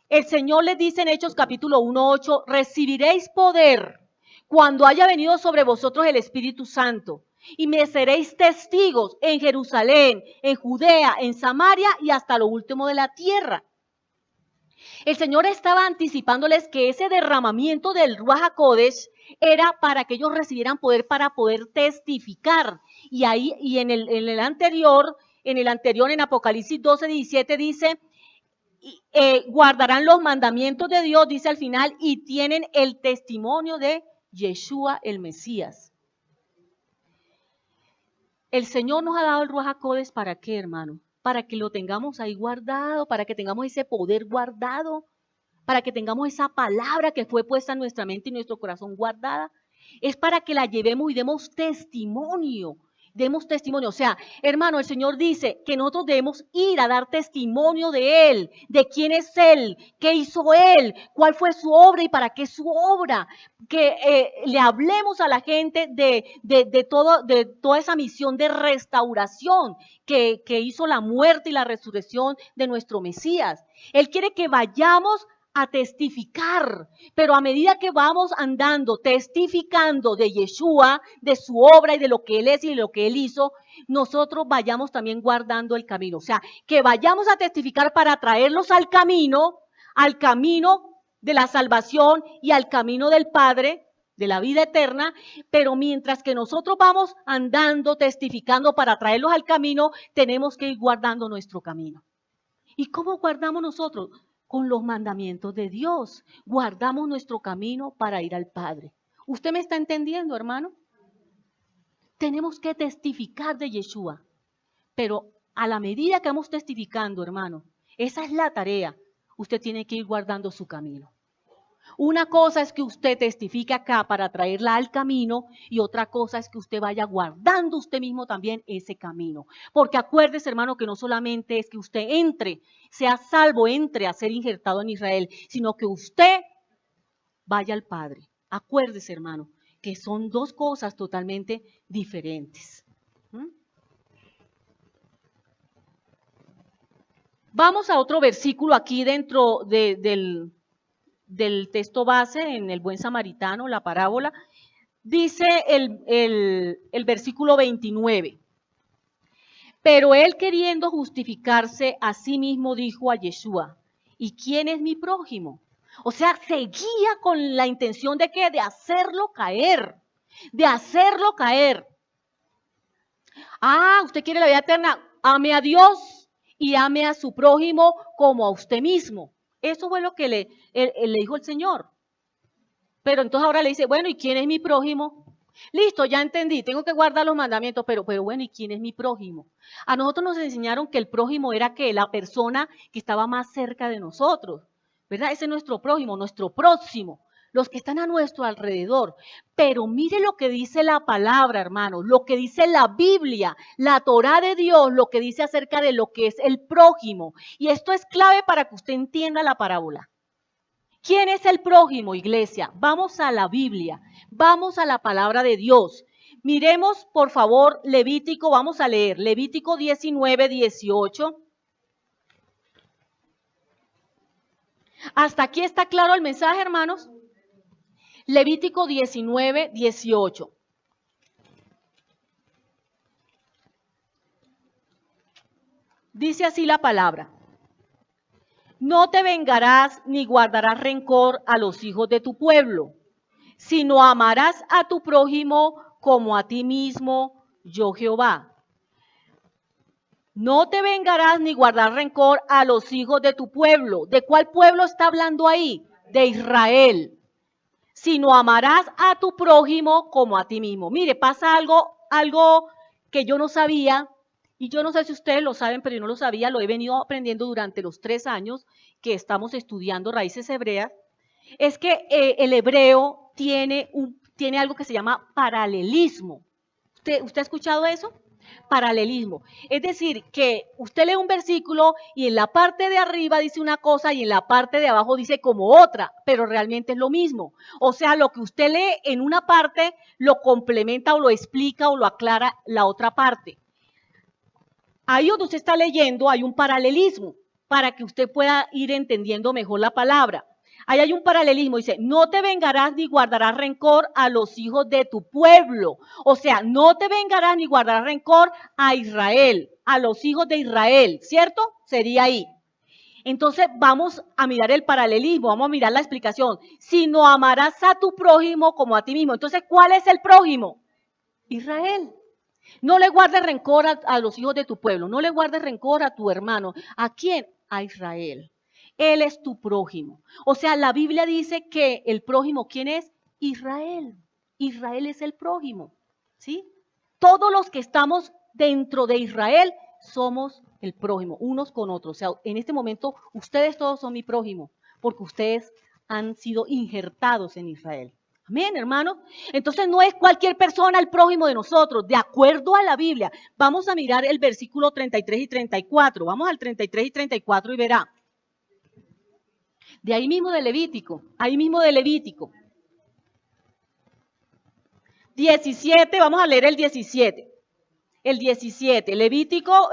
el Señor les dice en Hechos capítulo 1:8, recibiréis poder cuando haya venido sobre vosotros el Espíritu Santo. Y me seréis testigos en Jerusalén, en Judea, en Samaria y hasta lo último de la tierra. El Señor estaba anticipándoles que ese derramamiento del Ruach HaKodesh era para que ellos recibieran poder para poder testificar. Y ahí, y en el anterior, en Apocalipsis 12:17 dice, guardarán los mandamientos de Dios, dice al final, y tienen el testimonio de Yeshua el Mesías. El Señor nos ha dado el Ruach HaKodesh, ¿para qué, hermano? Para que lo tengamos ahí guardado, para que tengamos ese poder guardado, para que tengamos esa palabra que fue puesta en nuestra mente y nuestro corazón guardada. Es para que la llevemos y demos testimonio. Demos testimonio. O sea, hermano, el Señor dice que nosotros debemos ir a dar testimonio de Él, de quién es Él, qué hizo Él, cuál fue su obra y para qué su obra. Que le hablemos a la gente de toda esa misión de restauración que hizo la muerte y la resurrección de nuestro Mesías. Él quiere que vayamos a testificar, pero a medida que vamos andando, testificando de Yeshua, de su obra y de lo que Él es y de lo que Él hizo, nosotros vayamos también guardando el camino. O sea, que vayamos a testificar para traerlos al camino de la salvación y al camino del Padre, de la vida eterna, pero mientras que nosotros vamos andando, testificando para traerlos al camino, tenemos que ir guardando nuestro camino. ¿Y cómo guardamos nosotros? Con los mandamientos de Dios. Guardamos nuestro camino para ir al Padre. ¿Usted me está entendiendo, hermano? Tenemos que testificar de Yeshua. Pero a la medida que vamos testificando, hermano, esa es la tarea. Usted tiene que ir guardando su camino. Una cosa es que usted testifique acá para traerla al camino y otra cosa es que usted vaya guardando usted mismo también ese camino. Porque acuérdese, hermano, que no solamente es que usted entre, sea salvo, entre a ser injertado en Israel, sino que usted vaya al Padre. Acuérdese, hermano, que son dos cosas totalmente diferentes. Vamos a otro versículo aquí dentro del texto base, en el buen samaritano, la parábola, dice el versículo 29. Pero él, queriendo justificarse a sí mismo, dijo a Yeshua, ¿y quién es mi prójimo? O sea, seguía con la intención de ¿qué? De hacerlo caer, de hacerlo caer. Ah, usted quiere la vida eterna, ame a Dios y ame a su prójimo como a usted mismo. Eso fue lo que le dijo el Señor. Pero entonces ahora le dice, bueno, ¿y quién es mi prójimo? Listo, ya entendí, tengo que guardar los mandamientos, pero bueno, ¿y quién es mi prójimo? A nosotros nos enseñaron que el prójimo era que la persona que estaba más cerca de nosotros, ¿verdad? Ese es nuestro prójimo, nuestro próximo. los que están a nuestro alrededor. Pero mire lo que dice la palabra, hermanos, lo que dice la Biblia, la Torá de Dios, lo que dice acerca de lo que es el prójimo. Y esto es clave para que usted entienda la parábola. ¿Quién es el prójimo, iglesia? Vamos a la Biblia, vamos a la palabra de Dios. Miremos, por favor, Levítico, vamos a leer Levítico 19, 18. ¿Hasta aquí está claro el mensaje, hermanos? Levítico 19, 18. Dice así la palabra. No te vengarás ni guardarás rencor a los hijos de tu pueblo, sino amarás a tu prójimo como a ti mismo, yo Jehová. No te vengarás ni guardarás rencor a los hijos de tu pueblo. ¿De cuál pueblo está hablando ahí? De Israel. Sino amarás a tu prójimo como a ti mismo. Mire, pasa algo que yo no sabía, y yo no sé si ustedes lo saben, pero yo no lo sabía, lo he venido aprendiendo durante los 3 años que estamos estudiando raíces hebreas, es que el hebreo tiene algo que se llama paralelismo. ¿Usted ha escuchado eso? Paralelismo. Es decir, que usted lee un versículo y en la parte de arriba dice una cosa y en la parte de abajo dice como otra, pero realmente es lo mismo. O sea, lo que usted lee en una parte lo complementa o lo explica o lo aclara la otra parte. Ahí donde usted está leyendo hay un paralelismo para que usted pueda ir entendiendo mejor la palabra. Ahí hay un paralelismo, dice, no te vengarás ni guardarás rencor a los hijos de tu pueblo. O sea, no te vengarás ni guardarás rencor a Israel, a los hijos de Israel, ¿cierto? Sería ahí. Entonces vamos a mirar el paralelismo, vamos a mirar la explicación. Si no amarás a tu prójimo como a ti mismo. Entonces, ¿cuál es el prójimo? Israel. No le guardes rencor a los hijos de tu pueblo, no le guardes rencor a tu hermano. ¿A quién? A Israel. Él es tu prójimo. O sea, la Biblia dice que el prójimo, ¿quién es? Israel. Israel es el prójimo, ¿sí? Todos los que estamos dentro de Israel somos el prójimo, unos con otros. O sea, en este momento ustedes todos son mi prójimo, porque ustedes han sido injertados en Israel. Amén, hermano. Entonces no es cualquier persona el prójimo de nosotros, de acuerdo a la Biblia. Vamos a mirar el versículo 33 y 34. Vamos al 33 y 34 y verá. De ahí mismo de Levítico, 17, vamos a leer el 17. El 17, Levítico,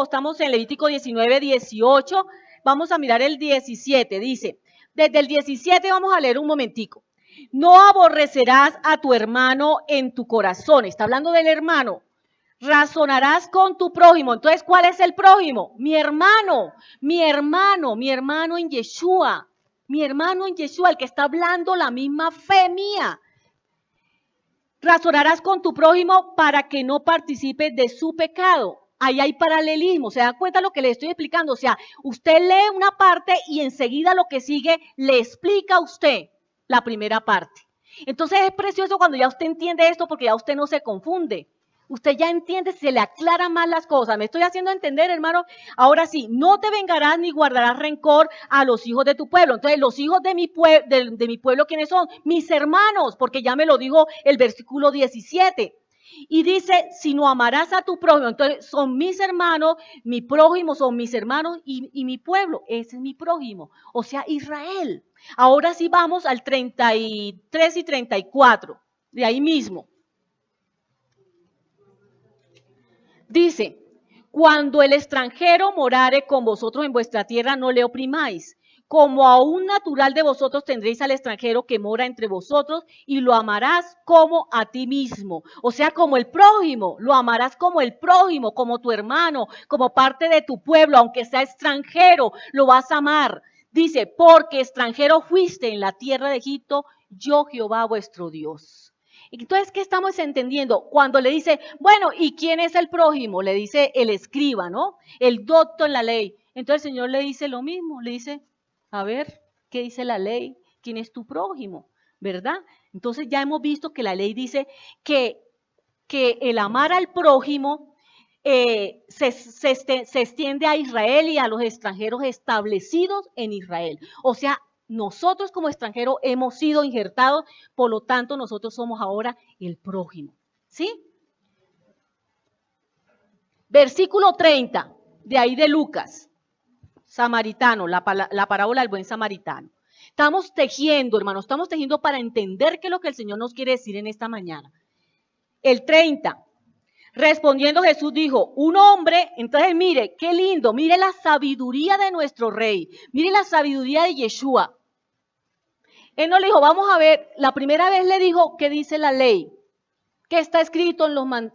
estamos en Levítico 19, 18. Vamos a mirar el 17, dice, desde el 17 vamos a leer un momentico. No aborrecerás a tu hermano en tu corazón. Está hablando del hermano. Razonarás con tu prójimo. Entonces, ¿cuál es el prójimo? Mi hermano en Yeshua. Mi hermano en Yeshua, el que está hablando la misma fe mía. Razonarás con tu prójimo para que no participes de su pecado. Ahí hay paralelismo, ¿se da cuenta lo que le estoy explicando? O sea, usted lee una parte y enseguida lo que sigue le explica a usted la primera parte. Entonces es precioso cuando ya usted entiende esto porque ya usted no se confunde. Usted ya entiende, se le aclaran más las cosas. ¿Me estoy haciendo entender, hermano? Ahora sí, no te vengarás ni guardarás rencor a los hijos de tu pueblo. Entonces, los hijos de mi pueblo, ¿quiénes son? Mis hermanos, porque ya me lo dijo el versículo 17. Y dice, si no amarás a tu prójimo, entonces son mis hermanos, mi prójimo son mis hermanos y mi pueblo, ese es mi prójimo, o sea, Israel. Ahora sí vamos al 33 y 34, de ahí mismo. Dice, cuando el extranjero morare con vosotros en vuestra tierra, no le oprimáis. Como a un natural de vosotros tendréis al extranjero que mora entre vosotros y lo amarás como a ti mismo. O sea, como el prójimo, lo amarás como el prójimo, como tu hermano, como parte de tu pueblo, aunque sea extranjero, lo vas a amar. Dice, porque extranjero fuiste en la tierra de Egipto, yo Jehová vuestro Dios. Entonces, ¿qué estamos entendiendo? Cuando le dice, bueno, ¿y quién es el prójimo? Le dice el escriba, ¿no? El docto en la ley. Entonces el Señor le dice lo mismo, le dice, a ver, ¿qué dice la ley? ¿Quién es tu prójimo? ¿Verdad? Entonces ya hemos visto que la ley dice que el amar al prójimo se extiende a Israel y a los extranjeros establecidos en Israel. O sea, nosotros como extranjeros hemos sido injertados, por lo tanto nosotros somos ahora el prójimo. ¿Sí? Versículo 30, de ahí de Lucas, samaritano, la parábola del buen samaritano. Estamos tejiendo, hermanos, estamos tejiendo para entender qué es lo que el Señor nos quiere decir en esta mañana. El 30, respondiendo Jesús dijo, un hombre, entonces mire, qué lindo, mire la sabiduría de nuestro rey, mire la sabiduría de Yeshua. Él no le dijo, vamos a ver, la primera vez le dijo, ¿qué dice la ley? ¿Qué está escrito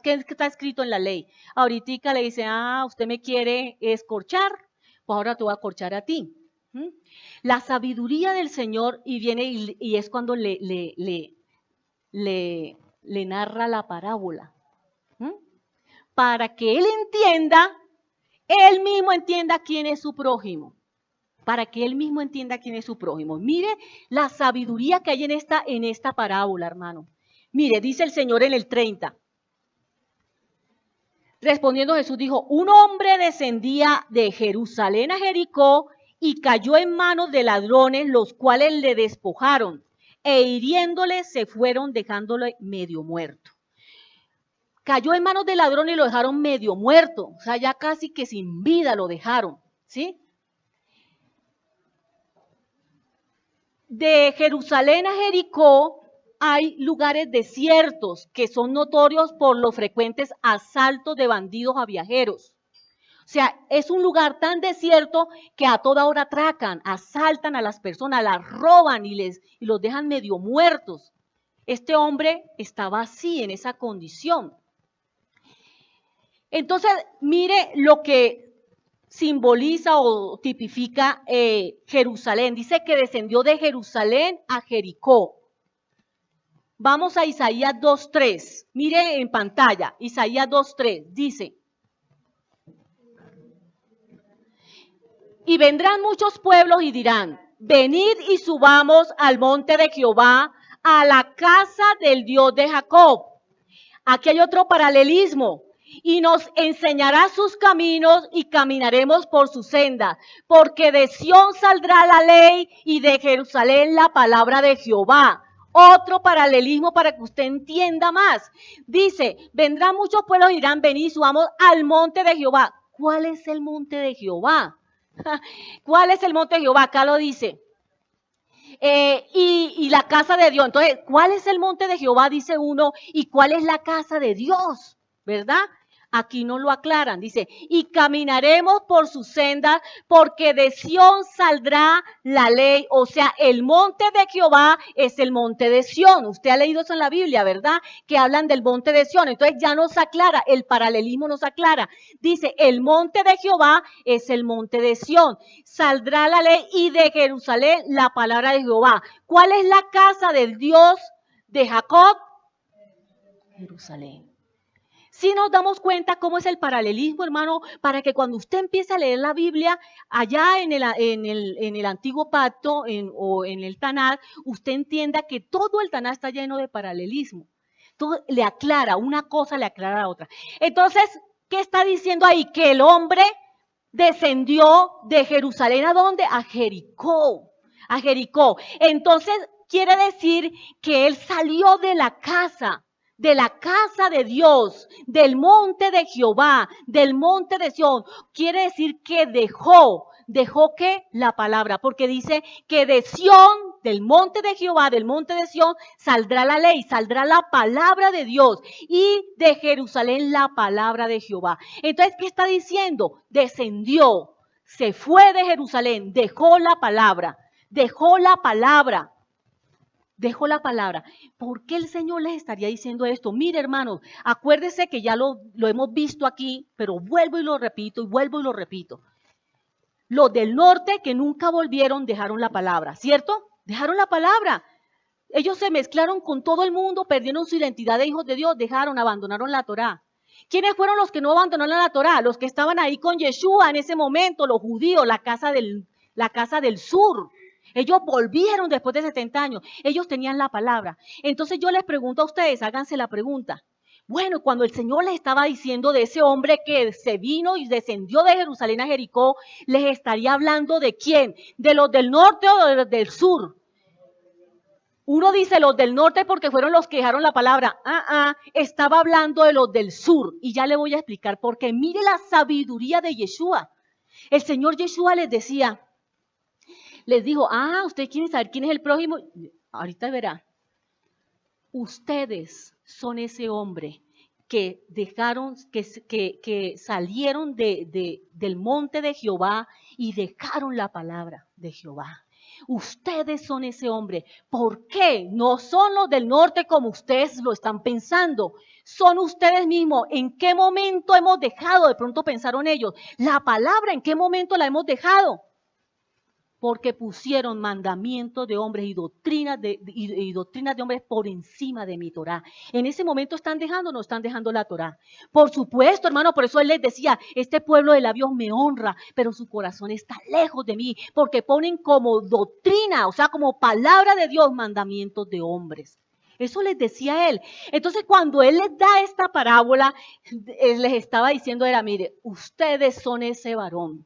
qué está escrito en la ley? Ahorita le dice, usted me quiere escorchar, pues ahora te voy a corchar a ti. La sabiduría del Señor y viene y es cuando le narra la parábola. Para que él mismo entienda quién es su prójimo. Para que él mismo entienda quién es su prójimo. Mire la sabiduría que hay en esta parábola, hermano. Mire, dice el Señor en el 30. Respondiendo Jesús dijo, un hombre descendía de Jerusalén a Jericó y cayó en manos de ladrones, los cuales le despojaron e hiriéndole se fueron dejándolo medio muerto. Cayó en manos de ladrones y lo dejaron medio muerto, o sea, ya casi que sin vida lo dejaron, ¿sí? De Jerusalén a Jericó hay lugares desiertos que son notorios por los frecuentes asaltos de bandidos a viajeros. O sea, es un lugar tan desierto que a toda hora atracan, asaltan a las personas, las roban y los dejan medio muertos. Este hombre estaba así, en esa condición. Entonces, mire lo que simboliza o tipifica Jerusalén. Dice que descendió de Jerusalén a Jericó. Vamos a Isaías 2:3. Mire en pantalla, Isaías 2:3. Dice, y vendrán muchos pueblos y dirán, venid y subamos al monte de Jehová, a la casa del Dios de Jacob. Aquí hay otro paralelismo. Y nos enseñará sus caminos y caminaremos por su senda, porque de Sión saldrá la ley y de Jerusalén la palabra de Jehová. Otro paralelismo para que usted entienda más. Dice, vendrán muchos pueblos y dirán, venid, subamos al monte de Jehová. ¿Cuál es el monte de Jehová? ¿Cuál es el monte de Jehová? Acá lo dice. Y la casa de Dios. Entonces, ¿cuál es el monte de Jehová? Dice uno, y ¿cuál es la casa de Dios? ¿Verdad? Aquí no lo aclaran, dice, y caminaremos por sus sendas, porque de Sión saldrá la ley, o sea, el monte de Jehová es el monte de Sión. Usted ha leído eso en la Biblia, ¿verdad? Que hablan del monte de Sión, entonces ya nos aclara, el paralelismo nos aclara. Dice, el monte de Jehová es el monte de Sión, saldrá la ley y de Jerusalén la palabra de Jehová. ¿Cuál es la casa del Dios de Jacob? Jerusalén. Si nos damos cuenta cómo es el paralelismo, hermano, para que cuando usted empiece a leer la Biblia, allá en el Antiguo Pacto o en el Tanaj, usted entienda que todo el Tanaj está lleno de paralelismo. Todo le aclara, una cosa le aclara a la otra. Entonces, ¿qué está diciendo ahí? Que el hombre descendió de Jerusalén, ¿a dónde? A Jericó. A Jericó. Entonces, quiere decir que él salió de la casa de Dios, del monte de Jehová, del monte de Sión. Quiere decir que dejó ¿qué? La palabra, porque dice que de Sión, del monte de Jehová, del monte de Sión, saldrá la ley, saldrá la palabra de Dios, y de Jerusalén la palabra de Jehová. Entonces, ¿qué está diciendo? Descendió, se fue de Jerusalén, dejó la palabra, dejó la palabra. Dejó la palabra. ¿Por qué el Señor les estaría diciendo esto? Mire, hermanos, acuérdese que ya lo hemos visto aquí, pero vuelvo y lo repito y vuelvo y lo repito. Los del norte que nunca volvieron dejaron la palabra, ¿cierto? Dejaron la palabra. Ellos se mezclaron con todo el mundo, perdieron su identidad de hijos de Dios, abandonaron la Torá. ¿Quiénes fueron los que no abandonaron la Torá? Los que estaban ahí con Yeshua en ese momento, los judíos, la casa del sur. Ellos volvieron después de 70 años. Ellos tenían la palabra. Entonces yo les pregunto a ustedes, háganse la pregunta. Bueno, cuando el Señor les estaba diciendo de ese hombre que se vino y descendió de Jerusalén a Jericó, les estaría hablando de quién, de los del norte o de los del sur. Uno dice los del norte porque fueron los que dejaron la palabra. Estaba hablando de los del sur. Y ya le voy a explicar por qué. Mire la sabiduría de Yeshua. El Señor Yeshua les dijo, ¿ustedes quieren saber quién es el prójimo? Ahorita verá. Ustedes son ese hombre que dejaron, que salieron del monte de Jehová y dejaron la palabra de Jehová. Ustedes son ese hombre. ¿Por qué? No son los del norte como ustedes lo están pensando. Son ustedes mismos. ¿En qué momento hemos dejado? De pronto pensaron ellos. La palabra, ¿en qué momento la hemos dejado? Porque pusieron mandamientos de hombres y doctrinas de hombres por encima de mi Torá. En ese momento están dejando o no están dejando la Torá. Por supuesto, hermano, por eso él les decía, este pueblo de labios me honra, pero su corazón está lejos de mí, porque ponen como doctrina, o sea, como palabra de Dios, mandamientos de hombres. Eso les decía él. Entonces, cuando él les da esta parábola, él les estaba diciendo, mire, ustedes son ese varón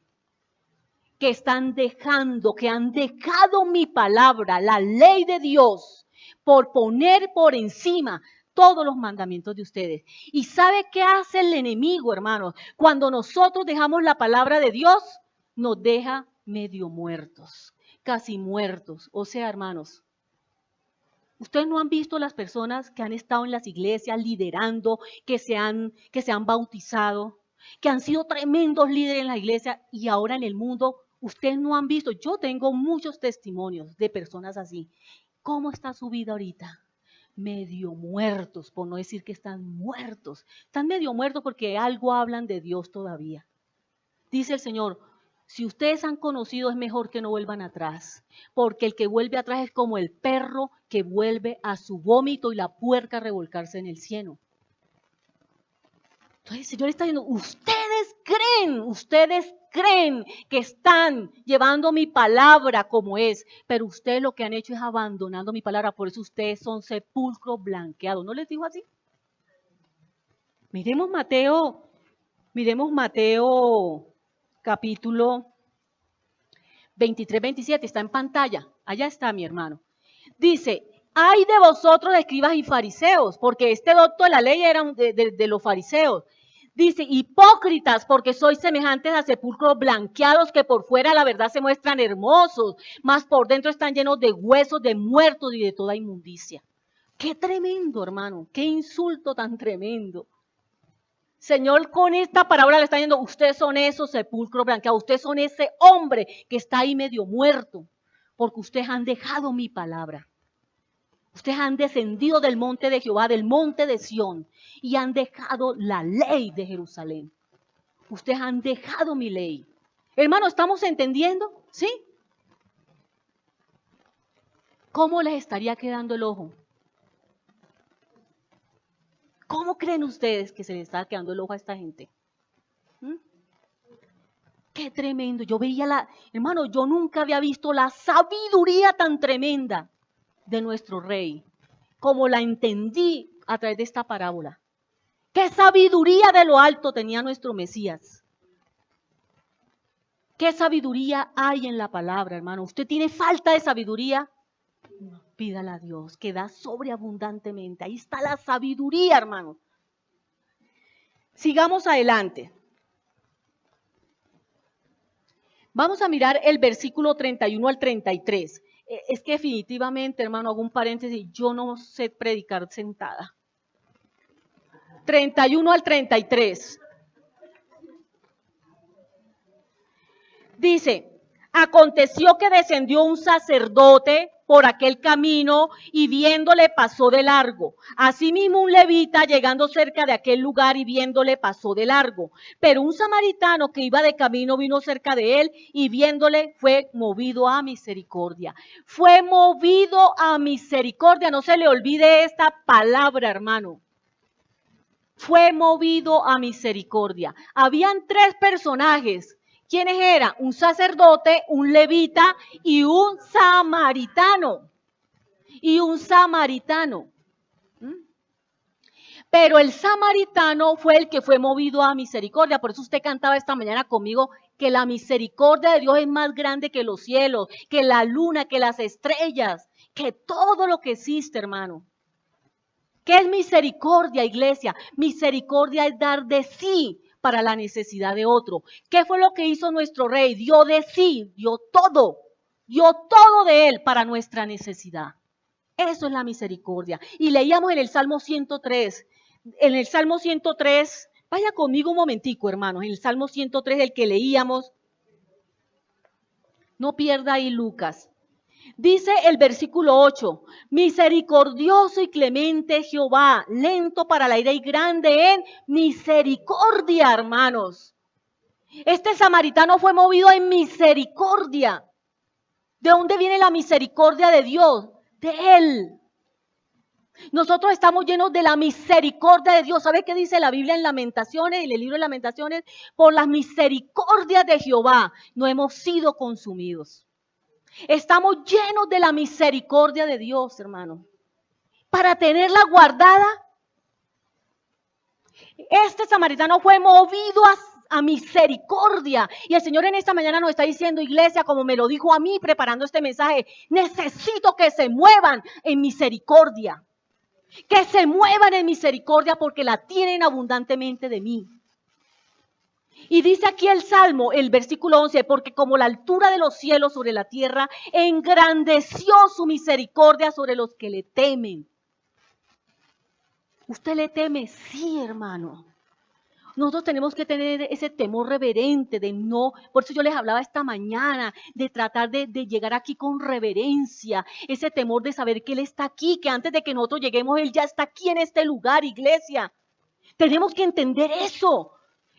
que están dejando, que han dejado mi palabra, la ley de Dios, por poner por encima todos los mandamientos de ustedes. ¿Y sabe qué hace el enemigo, hermanos? Cuando nosotros dejamos la palabra de Dios, nos deja medio muertos, casi muertos. O sea, hermanos, ustedes no han visto las personas que han estado en las iglesias liderando, que se han bautizado, que han sido tremendos líderes en la iglesia y ahora en el mundo. Ustedes no han visto, yo tengo muchos testimonios de personas así. ¿Cómo está su vida ahorita? Medio muertos, por no decir que están muertos. Están medio muertos porque algo hablan de Dios todavía. Dice el Señor, si ustedes han conocido es mejor que no vuelvan atrás, porque el que vuelve atrás es como el perro que vuelve a su vómito y la puerca a revolcarse en el cieno. Entonces el Señor está diciendo, ustedes creen que están llevando mi palabra como es, pero ustedes lo que han hecho es abandonando mi palabra, por eso ustedes son sepulcros blanqueados. ¿No les dijo así? Miremos Mateo capítulo 23, 27, está en pantalla. Allá está mi hermano. Dice, ay de vosotros escribas y fariseos, porque este doctor de la ley era de los fariseos. Dice, hipócritas, porque sois semejantes a sepulcros blanqueados que por fuera la verdad se muestran hermosos, mas por dentro están llenos de huesos, de muertos y de toda inmundicia. Qué tremendo, hermano, qué insulto tan tremendo. Señor, con esta parábola le está diciendo, ustedes son esos sepulcros blanqueados, ustedes son ese hombre que está ahí medio muerto, porque ustedes han dejado mi palabra. Ustedes han descendido del monte de Jehová, del monte de Sión, y han dejado la ley de Jerusalén. Ustedes han dejado mi ley. Hermano, ¿estamos entendiendo? ¿Sí? ¿Cómo les estaría quedando el ojo? ¿Cómo creen ustedes que se les está quedando el ojo a esta gente? Qué tremendo. Yo veía hermano, yo nunca había visto la sabiduría tan tremenda de nuestro rey, como la entendí a través de esta parábola. ¿Qué sabiduría de lo alto tenía nuestro Mesías? ¿Qué sabiduría hay en la palabra, hermano? ¿Usted tiene falta de sabiduría? Pídala a Dios, que da sobreabundantemente. Ahí está la sabiduría, hermano. Sigamos adelante. Vamos a mirar el versículo 31 al 33. Es que definitivamente, hermano, hago un paréntesis, yo no sé predicar sentada. 31 al 33. Dice, aconteció que descendió un sacerdote por aquel camino y viéndole pasó de largo. Asimismo un levita llegando cerca de aquel lugar y viéndole pasó de largo. Pero un samaritano que iba de camino vino cerca de él y viéndole fue movido a misericordia. Fue movido a misericordia. No se le olvide esta palabra, hermano. Fue movido a misericordia. Habían tres personajes. ¿Quiénes eran? Un sacerdote, un levita y un samaritano. Pero el samaritano fue el que fue movido a misericordia. Por eso usted cantaba esta mañana conmigo que la misericordia de Dios es más grande que los cielos, que la luna, que las estrellas, que todo lo que existe, hermano. ¿Qué es misericordia, iglesia? Misericordia es dar de sí para la necesidad de otro. ¿Qué fue lo que hizo nuestro rey? Dio de sí, dio todo de él para nuestra necesidad. Eso es la misericordia. Y leíamos en el Salmo 103. En el Salmo 103, vaya conmigo un momentico, hermanos. En el Salmo 103, el que leíamos, no pierda ahí Lucas. Dice el versículo 8, misericordioso y clemente Jehová, lento para la ira y grande en misericordia, hermanos. Este samaritano fue movido en misericordia. ¿De dónde viene la misericordia de Dios? De Él. Nosotros estamos llenos de la misericordia de Dios. ¿Sabe qué dice la Biblia en Lamentaciones, en el libro de Lamentaciones? Por las misericordias de Jehová no hemos sido consumidos. Estamos llenos de la misericordia de Dios, hermano. Para tenerla guardada, este samaritano fue movido a misericordia. Y el Señor en esta mañana nos está diciendo, iglesia, como me lo dijo a mí preparando este mensaje, necesito que se muevan en misericordia. Que se muevan en misericordia porque la tienen abundantemente de mí. Y dice aquí el Salmo, el versículo 11, porque como la altura de los cielos sobre la tierra, engrandeció su misericordia sobre los que le temen. ¿Usted le teme? Sí, hermano. Nosotros tenemos que tener ese temor reverente de no, por eso yo les hablaba esta mañana, de tratar de llegar aquí con reverencia, ese temor de saber que Él está aquí, que antes de que nosotros lleguemos, Él ya está aquí en este lugar, iglesia. Tenemos que entender eso.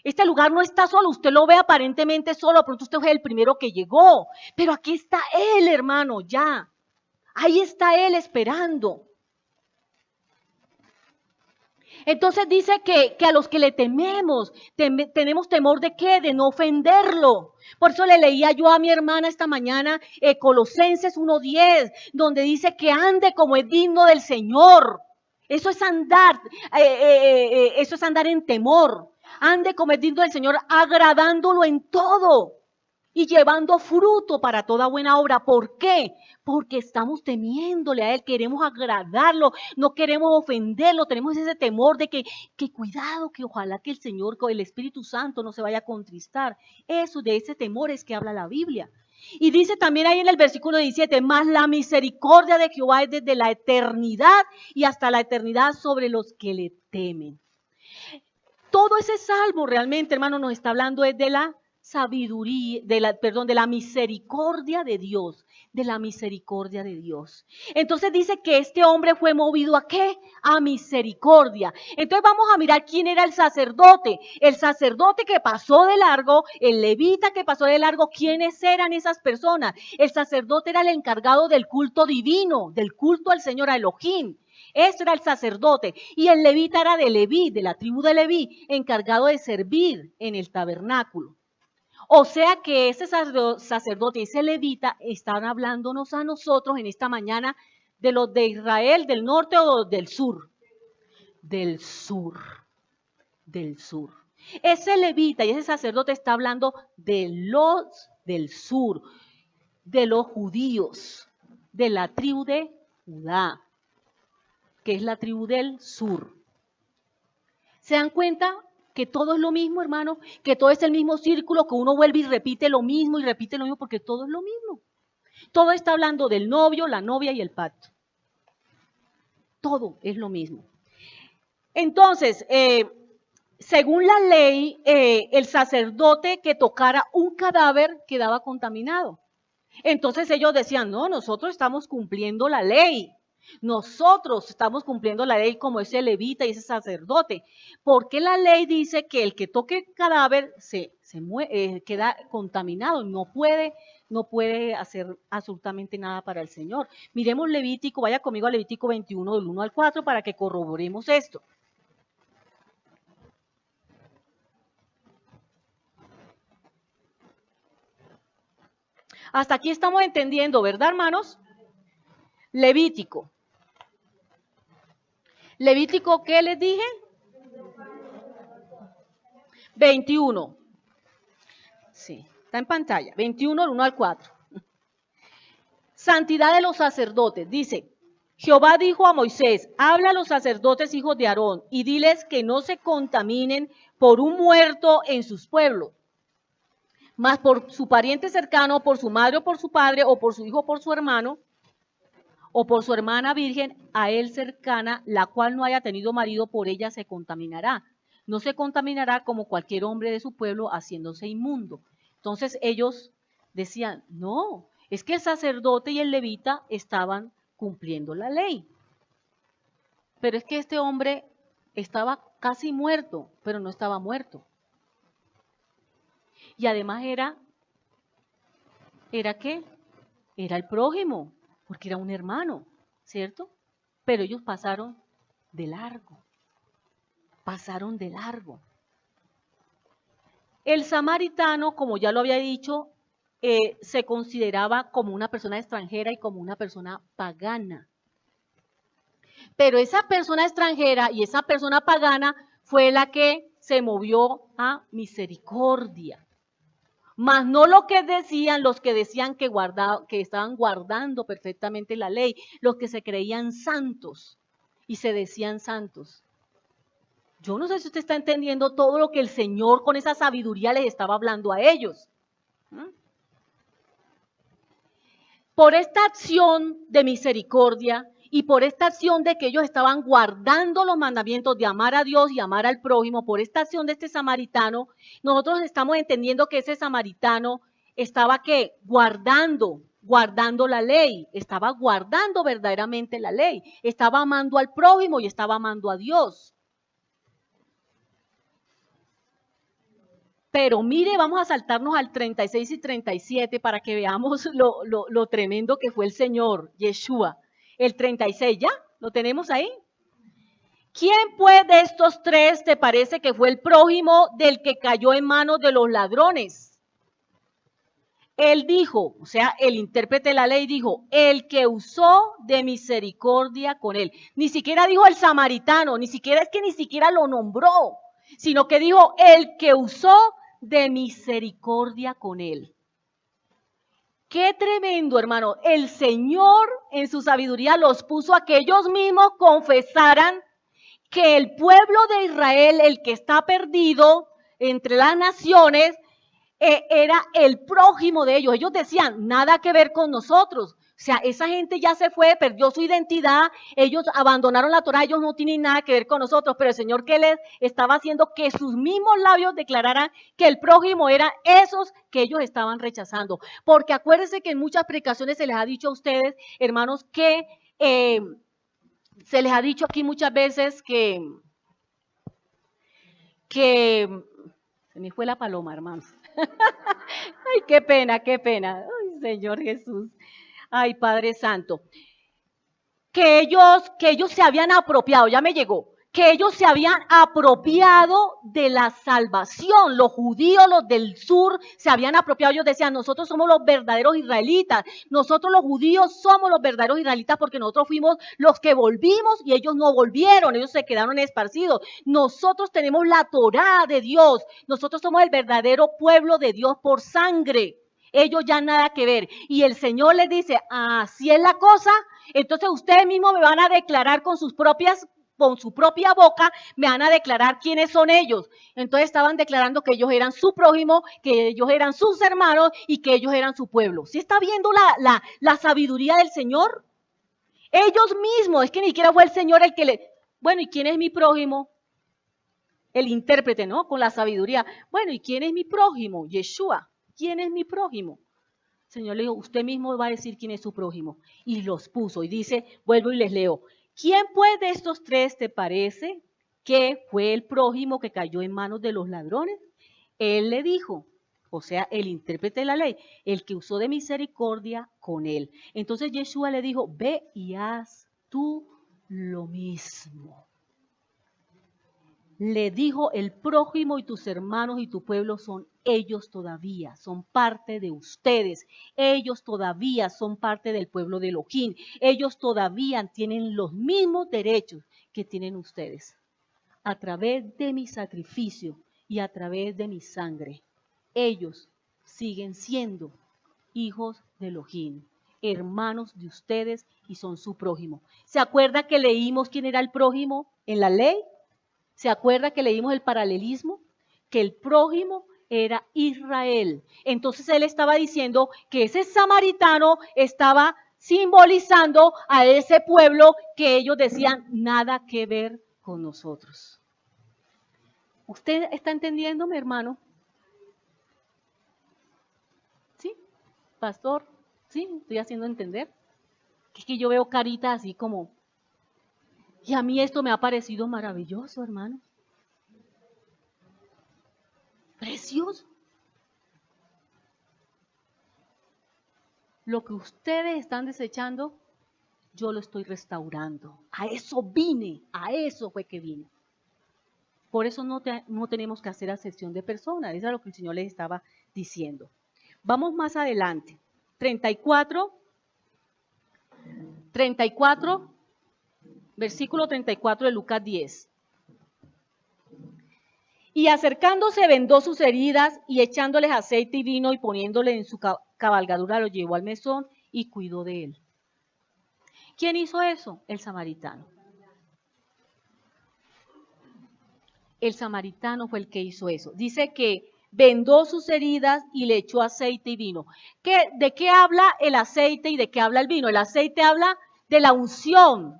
Este lugar no está solo, usted lo ve aparentemente solo, pronto usted es el primero que llegó, pero aquí está Él, hermano, ya. Ahí está Él esperando. Entonces dice que a los que le tememos, tenemos temor de qué, de no ofenderlo. Por eso le leía yo a mi hermana esta mañana Colosenses 1:10, donde dice que ande como es digno del Señor. Eso es andar en temor. Ande como es digno del Señor, agradándolo en todo y llevando fruto para toda buena obra. ¿Por qué? Porque estamos temiéndole a Él, queremos agradarlo, no queremos ofenderlo, tenemos ese temor de que cuidado, que ojalá que el Señor, que el Espíritu Santo no se vaya a contristar. Eso, de ese temor es que habla la Biblia. Y dice también ahí en el versículo 17, más la misericordia de Jehová es desde la eternidad y hasta la eternidad sobre los que le temen. Todo ese salmo realmente, hermano, nos está hablando es de la sabiduría, de la misericordia de Dios, de la misericordia de Dios. Entonces dice que este hombre fue movido ¿a qué? A misericordia. Entonces vamos a mirar quién era el sacerdote que pasó de largo, el levita que pasó de largo, ¿quiénes eran esas personas? El sacerdote era el encargado del culto divino, del culto al Señor, a Elohim. Ese era el sacerdote. Y el levita era de Leví, de la tribu de Leví, encargado de servir en el tabernáculo. O sea que ese sacerdote y ese levita están hablándonos a nosotros en esta mañana de los de Israel, del norte o del sur. Del sur. Del sur. Ese levita y ese sacerdote está hablando de los del sur, de los judíos, de la tribu de Judá, que es la tribu del sur. ¿Se dan cuenta que todo es lo mismo, hermano? Que todo es el mismo círculo, que uno vuelve y repite lo mismo porque todo es lo mismo. Todo está hablando del novio, la novia y el pacto. Todo es lo mismo. Entonces, según la ley, el sacerdote que tocara un cadáver quedaba contaminado. Entonces ellos decían, no, nosotros estamos cumpliendo la ley. Nosotros estamos cumpliendo la ley como ese levita y ese sacerdote. Porque la ley dice que el que toque el cadáver queda contaminado, no puede hacer absolutamente nada para el Señor. Miremos Levítico, vaya conmigo a Levítico 21 del 1 al 4 para que corroboremos esto. Hasta aquí estamos entendiendo, ¿verdad, hermanos? Levítico. Levítico, ¿qué les dije? 21. Sí, está en pantalla. 21, del 1 al 4. Santidad de los sacerdotes. Dice, Jehová dijo a Moisés, habla a los sacerdotes hijos de Aarón y diles que no se contaminen por un muerto en sus pueblos, mas por su pariente cercano, por su madre o por su padre, o por su hijo o por su hermano, o por su hermana virgen a él cercana, la cual no haya tenido marido, por ella se contaminará. No se contaminará como cualquier hombre de su pueblo haciéndose inmundo. Entonces ellos decían, no, es que el sacerdote y el levita estaban cumpliendo la ley. Pero es que este hombre estaba casi muerto, pero no estaba muerto. Y además ¿era qué? Era el prójimo, porque era un hermano, ¿cierto? Pero ellos pasaron de largo. Pasaron de largo. El samaritano, como ya lo había dicho, se consideraba como una persona extranjera y como una persona pagana. Pero esa persona extranjera y esa persona pagana fue la que se movió a misericordia. Mas no lo que decían los que decían que estaban guardando perfectamente la ley, los que se creían santos y se decían santos. Yo no sé si usted está entendiendo todo lo que el Señor con esa sabiduría les estaba hablando a ellos. Por esta acción de misericordia y por esta acción de que ellos estaban guardando los mandamientos de amar a Dios y amar al prójimo, por esta acción de este samaritano, nosotros estamos entendiendo que ese samaritano estaba ¿qué? Guardando la ley, estaba guardando verdaderamente la ley, estaba amando al prójimo y estaba amando a Dios. Pero mire, vamos a saltarnos al 36 y 37 para que veamos lo tremendo que fue el Señor, Yeshua. El 36, ¿ya? ¿Lo tenemos ahí? ¿Quién pues de estos tres te parece que fue el prójimo del que cayó en manos de los ladrones? Él dijo, o sea, el intérprete de la ley dijo, el que usó de misericordia con él. Ni siquiera dijo el samaritano, ni siquiera lo nombró, sino que dijo el que usó de misericordia con él. Qué tremendo, hermano. El Señor en su sabiduría los puso a que ellos mismos confesaran que el pueblo de Israel, el que está perdido entre las naciones, era el prójimo de ellos. Ellos decían, nada que ver con nosotros. O sea, esa gente ya se fue, perdió su identidad, ellos abandonaron la Torah, ellos no tienen nada que ver con nosotros, pero el Señor que les estaba haciendo que sus mismos labios declararan que el prójimo era esos que ellos estaban rechazando. Porque acuérdense que en muchas predicaciones se les ha dicho a ustedes, hermanos, que se les ha dicho aquí muchas veces que se me fue la paloma, hermanos. Ay, qué pena, qué pena. Ay, Señor Jesús. Ay, Padre Santo. Que ellos se habían apropiado, ya me llegó, que ellos se habían apropiado de la salvación. Los judíos, los del sur, se habían apropiado. Ellos decían, nosotros somos los verdaderos israelitas. Nosotros los judíos somos los verdaderos israelitas porque nosotros fuimos los que volvimos y ellos no volvieron. Ellos se quedaron esparcidos. Nosotros tenemos la Torá de Dios. Nosotros somos el verdadero pueblo de Dios por sangre. Ellos ya nada que ver. Y el Señor les dice, así es la cosa. Entonces ustedes mismos me van a declarar con su propia boca, me van a declarar quiénes son ellos. Entonces estaban declarando que ellos eran su prójimo, que ellos eran sus hermanos y que ellos eran su pueblo. ¿Sí está viendo la sabiduría del Señor? Ellos mismos, es que ni siquiera fue el Señor el que le... Bueno, ¿y quién es mi prójimo? El intérprete, ¿no? Con la sabiduría. Bueno, ¿y quién es mi prójimo? Yeshua. ¿Quién es mi prójimo? El Señor le dijo, usted mismo va a decir quién es su prójimo. Y los puso y dice, vuelvo y les leo. ¿Quién pues de estos tres te parece que fue el prójimo que cayó en manos de los ladrones? Él le dijo, o sea, el intérprete de la ley, el que usó de misericordia con él. Entonces Yeshua le dijo, ve y haz tú lo mismo. Le dijo, el prójimo y tus hermanos y tu pueblo son ellos todavía, son parte de ustedes. Ellos todavía son parte del pueblo de Elohim. Ellos todavía tienen los mismos derechos que tienen ustedes. A través de mi sacrificio, y a través de mi sangre, ellos siguen siendo hijos de Elohim, hermanos de ustedes y son su prójimo. ¿Se acuerda que leímos quién era el prójimo en la ley? ¿Se acuerda que leímos el paralelismo? Que el prójimo era Israel. Entonces él estaba diciendo que ese samaritano estaba simbolizando a ese pueblo que ellos decían nada que ver con nosotros. ¿Usted está entendiendo, mi hermano? ¿Sí? Pastor, ¿sí? Estoy haciendo entender. Es que yo veo caritas así como... Y a mí esto me ha parecido maravilloso, hermano. Precioso. Lo que ustedes están desechando, yo lo estoy restaurando. A eso vine, a eso fue que vine. Por eso no tenemos que hacer acepción de personas. Eso es lo que el Señor les estaba diciendo. Vamos más adelante. 34, versículo 34 de Lucas 10. Y acercándose vendó sus heridas y echándoles aceite y vino y poniéndole en su cabalgadura lo llevó al mesón y cuidó de él. ¿Quién hizo eso? El samaritano. El samaritano fue el que hizo eso. Dice que vendó sus heridas y le echó aceite y vino. ¿De qué habla el aceite y de qué habla el vino? El aceite habla de la unción,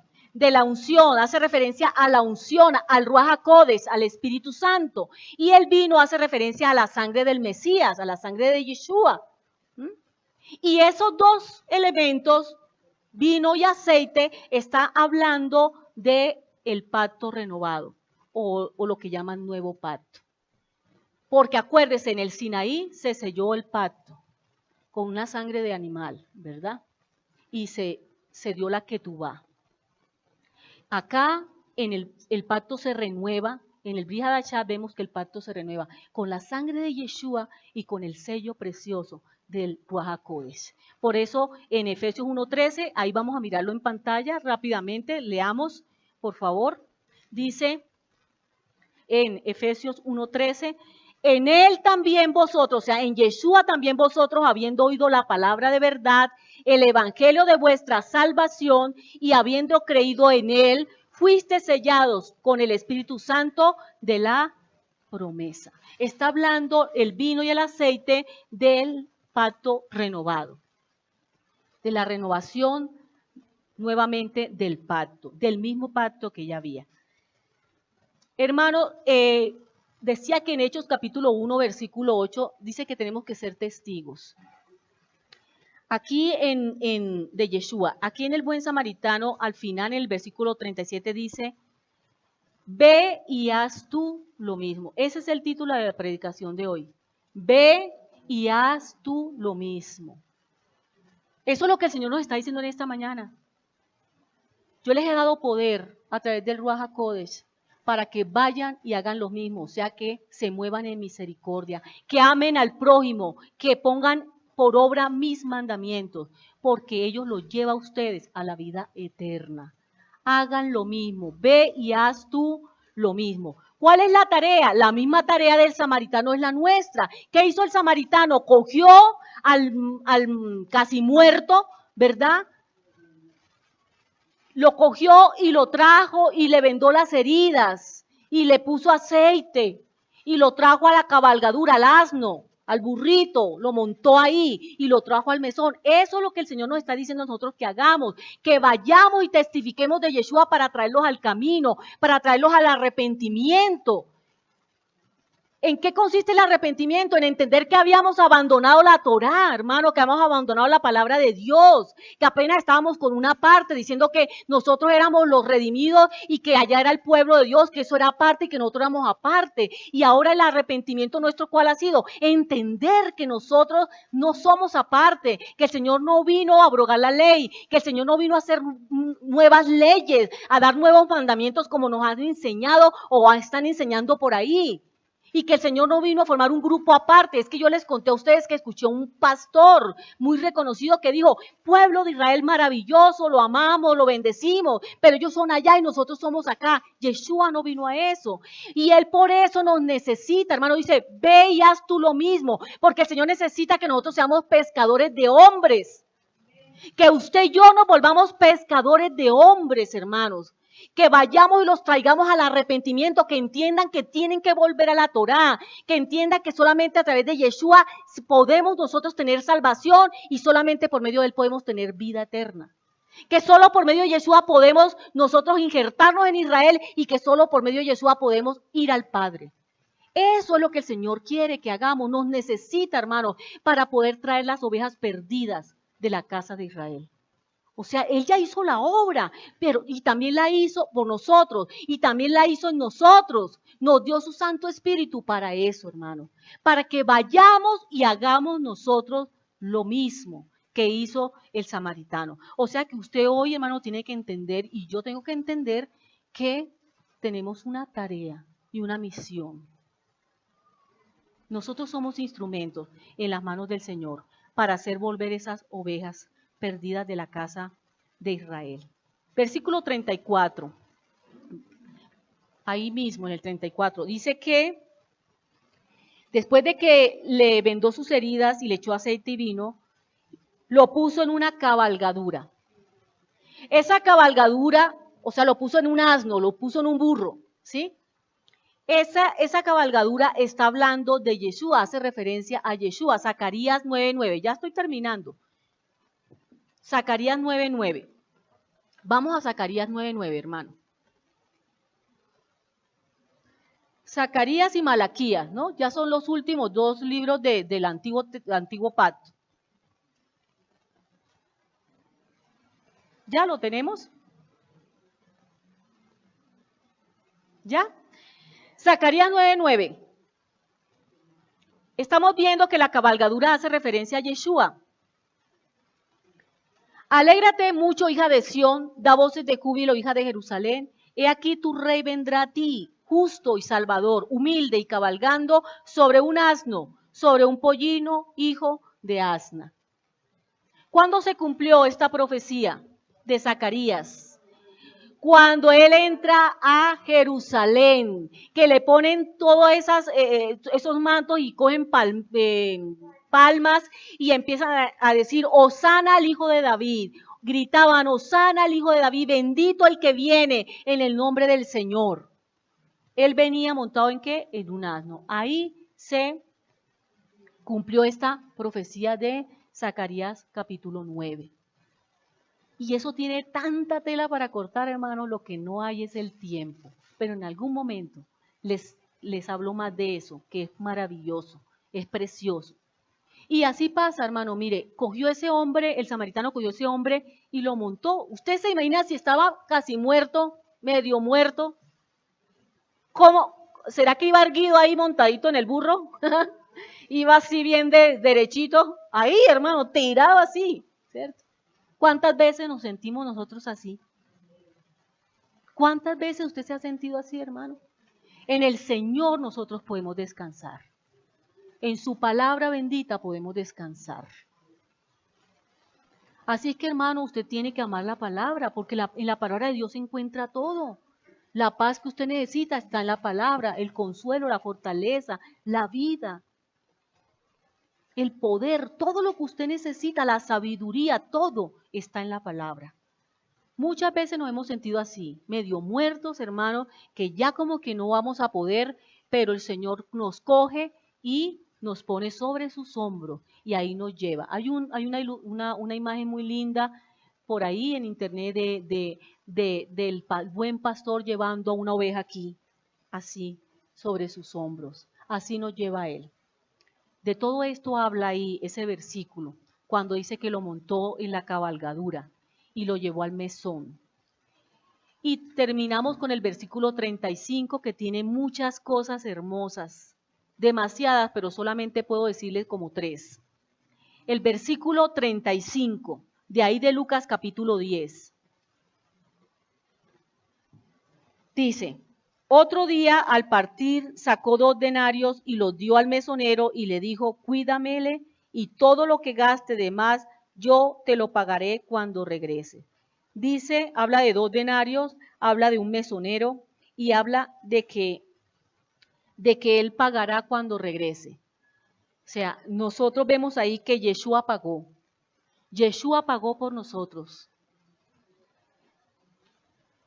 hace referencia a la unción, al Ruach HaKodesh, al Espíritu Santo. Y el vino hace referencia a la sangre del Mesías, a la sangre de Yeshua. Y esos dos elementos, vino y aceite, está hablando de el pacto renovado o lo que llaman nuevo pacto. Porque acuérdese, en el Sinaí se selló el pacto con una sangre de animal, ¿verdad? Y se dio la ketubá. Acá en el pacto se renueva, en el Brit Hadashah vemos que el pacto se renueva con la sangre de Yeshua y con el sello precioso del Ruach HaKodesh. Por eso en Efesios 1:13, ahí vamos a mirarlo en pantalla rápidamente, leamos por favor, dice en Efesios 1:13, en él también vosotros, o sea, en Yeshua también vosotros, habiendo oído la palabra de verdad, el evangelio de vuestra salvación, y habiendo creído en él, fuiste sellados con el Espíritu Santo de la promesa. Está hablando el vino y el aceite del pacto renovado, de la renovación nuevamente del pacto, del mismo pacto que ya había. Hermano, decía que en Hechos capítulo 1, versículo 8, dice que tenemos que ser testigos. Aquí de Yeshua, aquí en el buen samaritano, al final en el versículo 37 dice, ve y haz tú lo mismo. Ese es el título de la predicación de hoy. Ve y haz tú lo mismo. Eso es lo que el Señor nos está diciendo en esta mañana. Yo les he dado poder a través del Ruach HaKodesh para que vayan y hagan lo mismo, o sea, que se muevan en misericordia, que amen al prójimo, que pongan por obra mis mandamientos, porque ellos los llevan a ustedes a la vida eterna. Hagan lo mismo, ve y haz tú lo mismo. ¿Cuál es la tarea? La misma tarea del samaritano es la nuestra. ¿Qué hizo el samaritano? Cogió al casi muerto, ¿verdad? Lo cogió y lo trajo y le vendó las heridas y le puso aceite y lo trajo a la cabalgadura, al asno, al burrito, lo montó ahí y lo trajo al mesón. Eso es lo que el Señor nos está diciendo a nosotros que hagamos, que vayamos y testifiquemos de Yeshua para traerlos al camino, para traerlos al arrepentimiento. ¿En qué consiste el arrepentimiento? En entender que habíamos abandonado la Torá, hermano, que habíamos abandonado la palabra de Dios, que apenas estábamos con una parte diciendo que nosotros éramos los redimidos y que allá era el pueblo de Dios, que eso era aparte y que nosotros éramos aparte. Y ahora el arrepentimiento nuestro, ¿cuál ha sido? Entender que nosotros no somos aparte, que el Señor no vino a abrogar la ley, que el Señor no vino a hacer nuevas leyes, a dar nuevos mandamientos como nos han enseñado o están enseñando por ahí. y que el Señor no vino a formar un grupo aparte. Es que yo les conté a ustedes que escuché un pastor muy reconocido que dijo, pueblo de Israel maravilloso, lo amamos, lo bendecimos, pero ellos son allá y nosotros somos acá. Yeshua no vino a eso. Y Él por eso nos necesita, hermano, dice, ve y haz tú lo mismo, porque el Señor necesita que nosotros seamos pescadores de hombres. Que usted y yo nos volvamos pescadores de hombres, hermanos. Que vayamos y los traigamos al arrepentimiento, que entiendan que tienen que volver a la Torá, que entiendan que solamente a través de Yeshua podemos nosotros tener salvación y solamente por medio de él podemos tener vida eterna. Que solo por medio de Yeshua podemos nosotros injertarnos en Israel y que solo por medio de Yeshua podemos ir al Padre. Eso es lo que el Señor quiere que hagamos, nos necesita, hermanos, para poder traer las ovejas perdidas de la casa de Israel. O sea, Él ya hizo la obra, pero y también la hizo por nosotros, y también la hizo en nosotros. Nos dio su Santo Espíritu para eso, hermano, para que vayamos y hagamos nosotros lo mismo que hizo el samaritano. O sea que usted hoy, hermano, tiene que entender, y yo tengo que entender, que tenemos una tarea y una misión. Nosotros somos instrumentos en las manos del Señor para hacer volver esas ovejas perdidas de la casa de Israel. Versículo 34, ahí mismo en el 34, dice que después de que le vendó sus heridas y le echó aceite y vino, lo puso en una cabalgadura. Esa cabalgadura, o sea, lo puso en un asno, lo puso en un burro, ¿sí? Esa cabalgadura está hablando de Yeshua, hace referencia a Yeshua, Zacarías 9:9. Ya estoy terminando. Zacarías 9:9. Vamos a Zacarías 9:9, hermano. Zacarías y Malaquías, ¿no? Ya son los últimos dos libros del antiguo pacto. ¿Ya lo tenemos? ¿Ya? Zacarías 9:9. Estamos viendo que la cabalgadura hace referencia a Yeshua. Alégrate mucho, hija de Sión, da voces de júbilo, hija de Jerusalén. He aquí tu rey vendrá a ti, justo y salvador, humilde y cabalgando sobre un asno, sobre un pollino, hijo de asna. ¿Cuándo se cumplió esta profecía de Zacarías? Cuando él entra a Jerusalén, que le ponen todos esos mantos y cogen palmas y empiezan a decir, Hosana al hijo de David. Gritaban, Hosana al hijo de David, bendito el que viene en el nombre del Señor. Él venía montado ¿en qué? En un asno. Ahí se cumplió esta profecía de Zacarías capítulo 9. Y eso tiene tanta tela para cortar, hermano, lo que no hay es el tiempo. Pero en algún momento les hablo más de eso, que es maravilloso, es precioso. Y así pasa, hermano, mire, cogió ese hombre, el samaritano cogió ese hombre y lo montó. ¿Usted se imagina si estaba casi muerto, medio muerto? ¿Cómo? ¿Será que iba erguido ahí montadito en el burro? Iba así bien derechito. Ahí, hermano, tirado así, ¿cierto? ¿Cuántas veces nos sentimos nosotros así? ¿Cuántas veces usted se ha sentido así, hermano? En el Señor nosotros podemos descansar. En su palabra bendita podemos descansar. Así es que, hermano, usted tiene que amar la palabra, porque en la palabra de Dios se encuentra todo. La paz que usted necesita está en la palabra, el consuelo, la fortaleza, la vida, el poder, todo lo que usted necesita, la sabiduría, todo está en la palabra. Muchas veces nos hemos sentido así, medio muertos, hermanos, que ya como que no vamos a poder, pero el Señor nos coge y nos pone sobre sus hombros y ahí nos lleva. Hay una imagen muy linda por ahí en internet del buen pastor llevando a una oveja aquí, así, sobre sus hombros. Así nos lleva Él. De todo esto habla ahí ese versículo, cuando dice que lo montó en la cabalgadura y lo llevó al mesón. Y terminamos con el versículo 35, que tiene muchas cosas hermosas, demasiadas, pero solamente puedo decirles como 3. El versículo 35, de ahí de Lucas capítulo 10, dice, Otro día, al partir, sacó 2 denarios y los dio al mesonero y le dijo, cuídamele y todo lo que gaste de más, yo te lo pagaré cuando regrese. Dice, habla de 2 denarios, habla de un mesonero y habla de que él pagará cuando regrese. O sea, nosotros vemos ahí que Yeshua pagó. Yeshua pagó por nosotros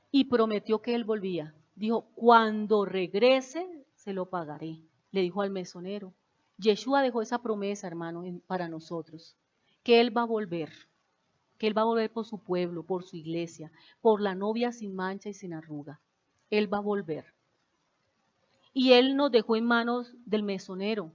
y prometió que él volvía. Dijo, cuando regrese, se lo pagaré. Le dijo al mesonero. Yeshua dejó esa promesa, hermano, para nosotros, que él va a volver, que él va a volver por su pueblo, por su iglesia, por la novia sin mancha y sin arruga. Él va a volver. Y él nos dejó en manos del mesonero.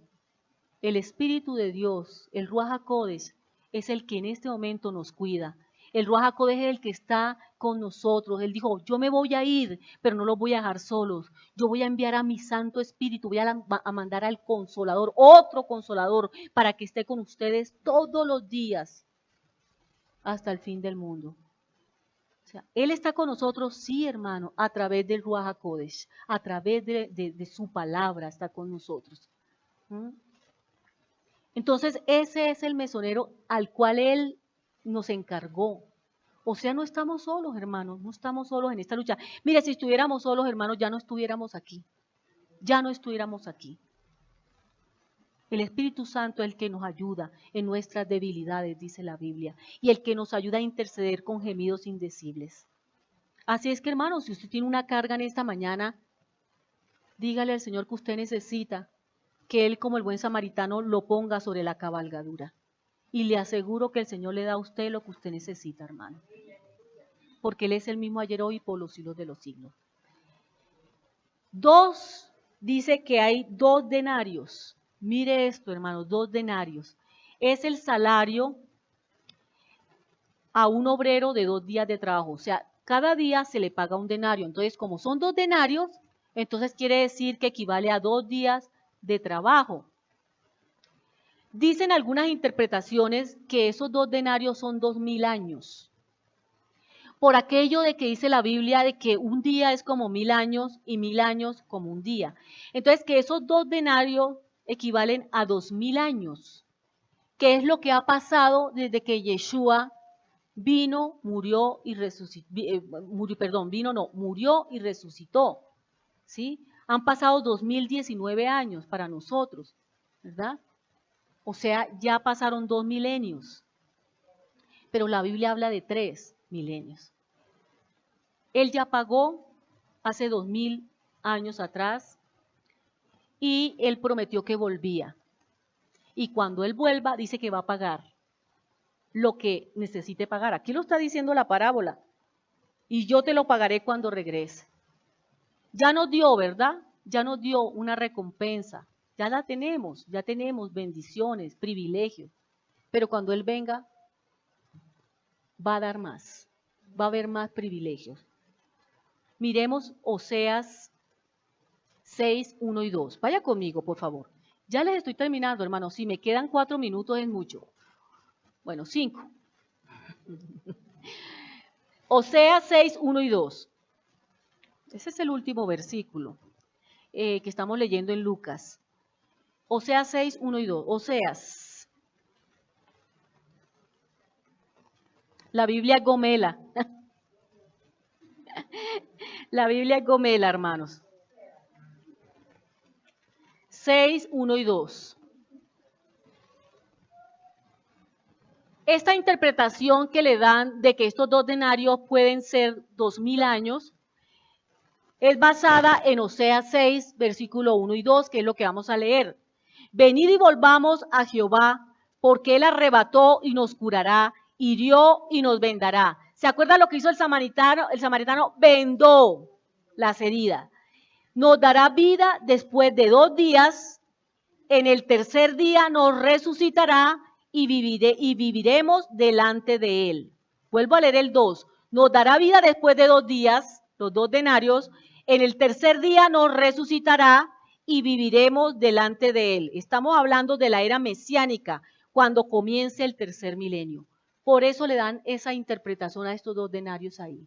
El Espíritu de Dios, el Ruach HaKodesh, es el que en este momento nos cuida. El Ruach HaKodesh es el que está con nosotros. Él dijo, yo me voy a ir, pero no los voy a dejar solos. Yo voy a enviar a mi Santo Espíritu, voy a mandar al Consolador, otro Consolador, para que esté con ustedes todos los días hasta el fin del mundo. O sea, Él está con nosotros, sí, hermano, a través del Ruach HaKodesh, a través de su palabra está con nosotros. ¿Mm? Entonces, ese es el mesonero al cual Él nos encargó. O sea, no estamos solos, hermanos, no estamos solos en esta lucha. Mire, si estuviéramos solos, hermanos, ya no estuviéramos aquí. Ya no estuviéramos aquí. El Espíritu Santo es el que nos ayuda en nuestras debilidades, dice la Biblia, y el que nos ayuda a interceder con gemidos indecibles. Así es que, hermanos, si usted tiene una carga en esta mañana, dígale al Señor que usted necesita, que Él, como el buen samaritano, lo ponga sobre la cabalgadura. Y le aseguro que el Señor le da a usted lo que usted necesita, hermano. Porque Él es el mismo ayer, hoy y por los siglos de los siglos. Dice que hay 2 denarios. Mire esto, hermano, 2 denarios. Es el salario a un obrero de 2 días de trabajo. O sea, cada día se le paga un denario. Entonces, como son 2 denarios, entonces quiere decir que equivale a 2 días de trabajo. Dicen algunas interpretaciones que esos 2 denarios son 2000 años. Por aquello de que dice la Biblia de que un día es como 1000 años y 1000 años como un día. Entonces, que esos 2 denarios equivalen a 2000 años. ¿Qué es lo que ha pasado desde que Yeshua vino, murió y resucitó? Murió y resucitó. ¿Sí? Han pasado 2019 años para nosotros, ¿verdad? O sea, ya pasaron 2 milenios, pero la Biblia habla de 3 milenios. Él ya pagó hace 2000 años atrás y Él prometió que volvía. Y cuando Él vuelva, dice que va a pagar lo que necesite pagar. Aquí lo está diciendo la parábola. Y yo te lo pagaré cuando regrese. Ya nos dio, ¿verdad? Ya nos dio una recompensa. Ya tenemos bendiciones, privilegios. Pero cuando Él venga, va a dar más. Va a haber más privilegios. Miremos Oseas 6, 1 y 2. Vaya conmigo, por favor. Ya les estoy terminando, hermano. Si me quedan 4 minutos es mucho. Bueno, 5. Oseas 6, 1 y 2. Ese es el último versículo que estamos leyendo en Lucas. Oseas 6, 1 y 2. Oseas. La Biblia es gomela. La Biblia es gomela, hermanos. 6, 1 y 2. Esta interpretación que le dan de que estos 2 denarios pueden ser 2000 años es basada en Oseas 6, versículo 1 y 2, que es lo que vamos a leer. Venid y volvamos a Jehová, porque Él arrebató y nos curará, hirió y nos vendará. ¿Se acuerdan lo que hizo el samaritano? El samaritano vendó las heridas. Nos dará vida después de 2 días. En el tercer día nos resucitará y viviremos delante de Él. Vuelvo a leer el 2. Nos dará vida después de 2 días, los 2 denarios. En el tercer día nos resucitará y viviremos delante de Él. Estamos hablando de la era mesiánica, cuando comience el tercer milenio. Por eso le dan esa interpretación a estos 2 denarios ahí,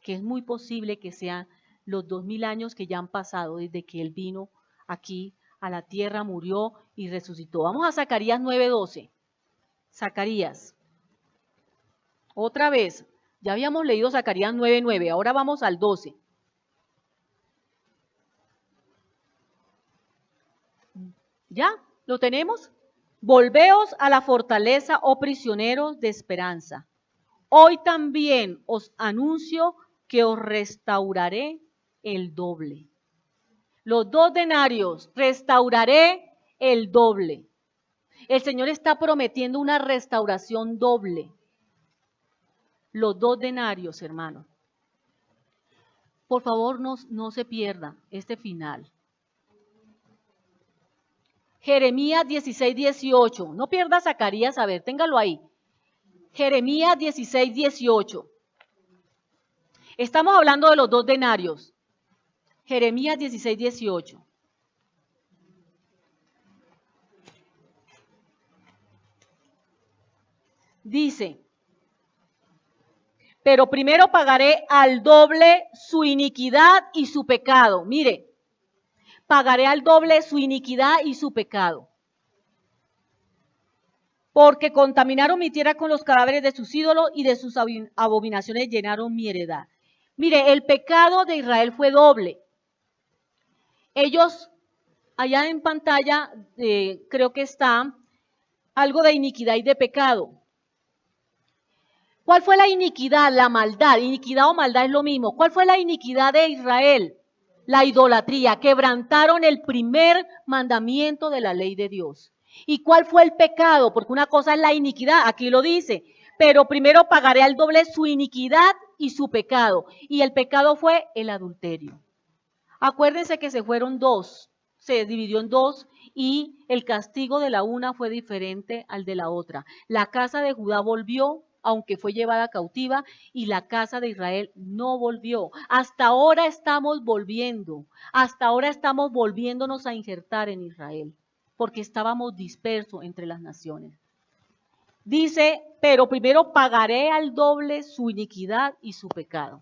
que es muy posible que sean los 2000 años que ya han pasado desde que Él vino aquí a la tierra, murió y resucitó. Vamos a Zacarías 9:12. Zacarías. Otra vez, ya habíamos leído Zacarías 9:9, ahora vamos al 12. ¿Ya? ¿Lo tenemos? Volveos a la fortaleza, oh prisioneros de esperanza. Hoy también os anuncio que os restauraré el doble. Los 2 denarios, restauraré el doble. El Señor está prometiendo una restauración doble. Los 2 denarios, hermano. Por favor, no se pierda este final. Jeremías 16:18. No pierda Zacarías, a ver, téngalo ahí. Jeremías 16:18. Estamos hablando de los 2 denarios. Jeremías 16:18. Dice, pero primero pagaré al doble su iniquidad y su pecado. Mire, pagaré al doble su iniquidad y su pecado. Porque contaminaron mi tierra con los cadáveres de sus ídolos y de sus abominaciones llenaron mi heredad. Mire, el pecado de Israel fue doble. Ellos, allá en pantalla, creo que está algo de iniquidad y de pecado. ¿Cuál fue la iniquidad? La maldad. Iniquidad o maldad es lo mismo. ¿Cuál fue la iniquidad de Israel? La idolatría. Quebrantaron el primer mandamiento de la ley de Dios. ¿Y cuál fue el pecado? Porque una cosa es la iniquidad, aquí lo dice. Pero primero pagaré al doble su iniquidad y su pecado. Y el pecado fue el adulterio. Acuérdense que se fueron 2, se dividió en 2 y el castigo de la una fue diferente al de la otra. La casa de Judá volvió, aunque fue llevada cautiva, y la casa de Israel no volvió. Hasta ahora estamos volviendo, hasta ahora estamos volviéndonos a injertar en Israel, porque estábamos dispersos entre las naciones. Dice, pero primero pagaré al doble su iniquidad y su pecado.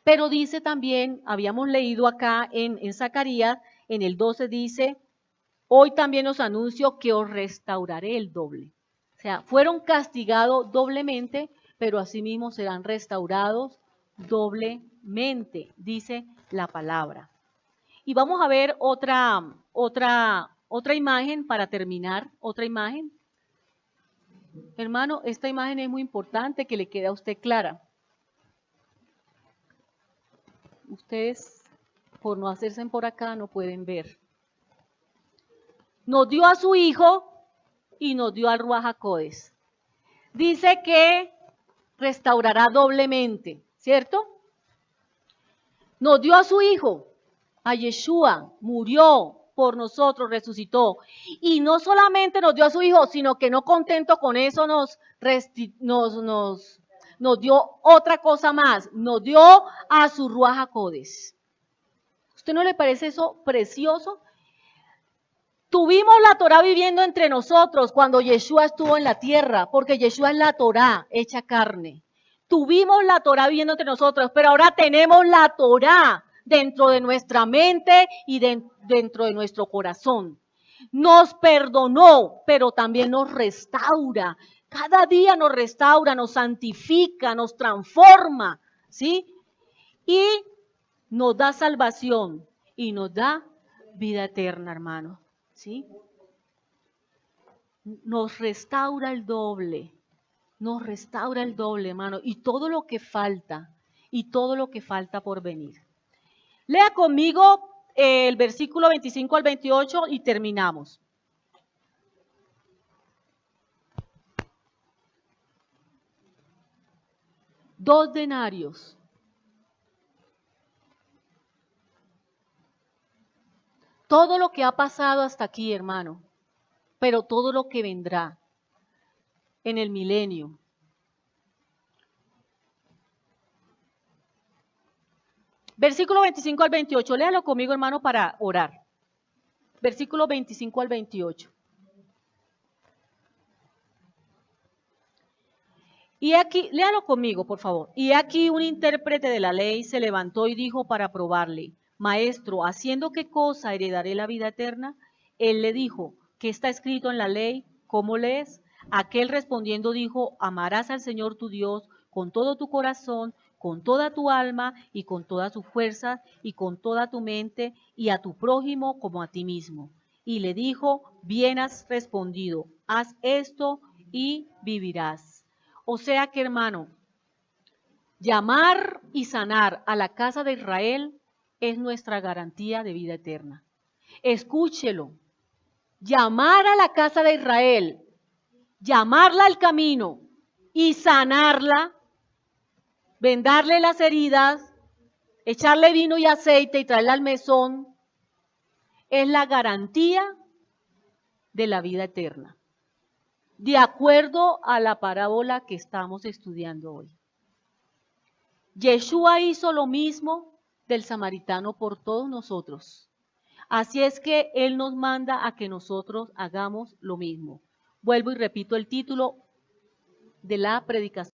Pero dice también, habíamos leído acá en Zacarías, en el 12 dice, hoy también os anuncio que os restauraré el doble. O sea, fueron castigados doblemente, pero asimismo serán restaurados doblemente, dice la palabra. Y vamos a ver otra imagen para terminar, otra imagen. Hermano, esta imagen es muy importante que le quede a usted clara. Ustedes, por no hacerse por acá, no pueden ver. Nos dio a su hijo y nos dio al Ruach HaKodesh. Dice que restaurará doblemente, ¿cierto? Nos dio a su hijo, a Yeshua, murió por nosotros, resucitó. Y no solamente nos dio a su hijo, sino que no contento con eso nos dio otra cosa más, nos dio a su Ruach HaKodesh. ¿Usted no le parece eso precioso? Tuvimos la Torá viviendo entre nosotros cuando Yeshua estuvo en la tierra, porque Yeshua es la Torá hecha carne. Tuvimos la Torá viviendo entre nosotros, pero ahora tenemos la Torá dentro de nuestra mente y dentro de nuestro corazón. Nos perdonó, pero también nos restaura. Cada día nos restaura, nos santifica, nos transforma, ¿sí? Y nos da salvación y nos da vida eterna, hermano, ¿sí? Nos restaura el doble, hermano, y todo lo que falta por venir. Lea conmigo el versículo 25 al 28 y terminamos. Dos denarios. Todo lo que ha pasado hasta aquí, hermano, pero todo lo que vendrá en el milenio. Versículo 25 al 28, léalo conmigo, hermano, para orar. Versículo 25 al 28. Y aquí, léalo conmigo, por favor. Y aquí un intérprete de la ley se levantó y dijo para probarle, Maestro, ¿haciendo qué cosa heredaré la vida eterna? Él le dijo, ¿qué está escrito en la ley? ¿Cómo lees? Aquel respondiendo dijo, amarás al Señor tu Dios con todo tu corazón, con toda tu alma y con toda tu fuerza y con toda tu mente y a tu prójimo como a ti mismo. Y le dijo, bien has respondido, haz esto y vivirás. O sea que, hermano, llamar y sanar a la casa de Israel es nuestra garantía de vida eterna. Escúchelo. Llamar a la casa de Israel, llamarla al camino y sanarla, vendarle las heridas, echarle vino y aceite y traerla al mesón, es la garantía de la vida eterna, de acuerdo a la parábola que estamos estudiando hoy. Yeshua hizo lo mismo del samaritano por todos nosotros. Así es que Él nos manda a que nosotros hagamos lo mismo. Vuelvo y repito el título de la predicación.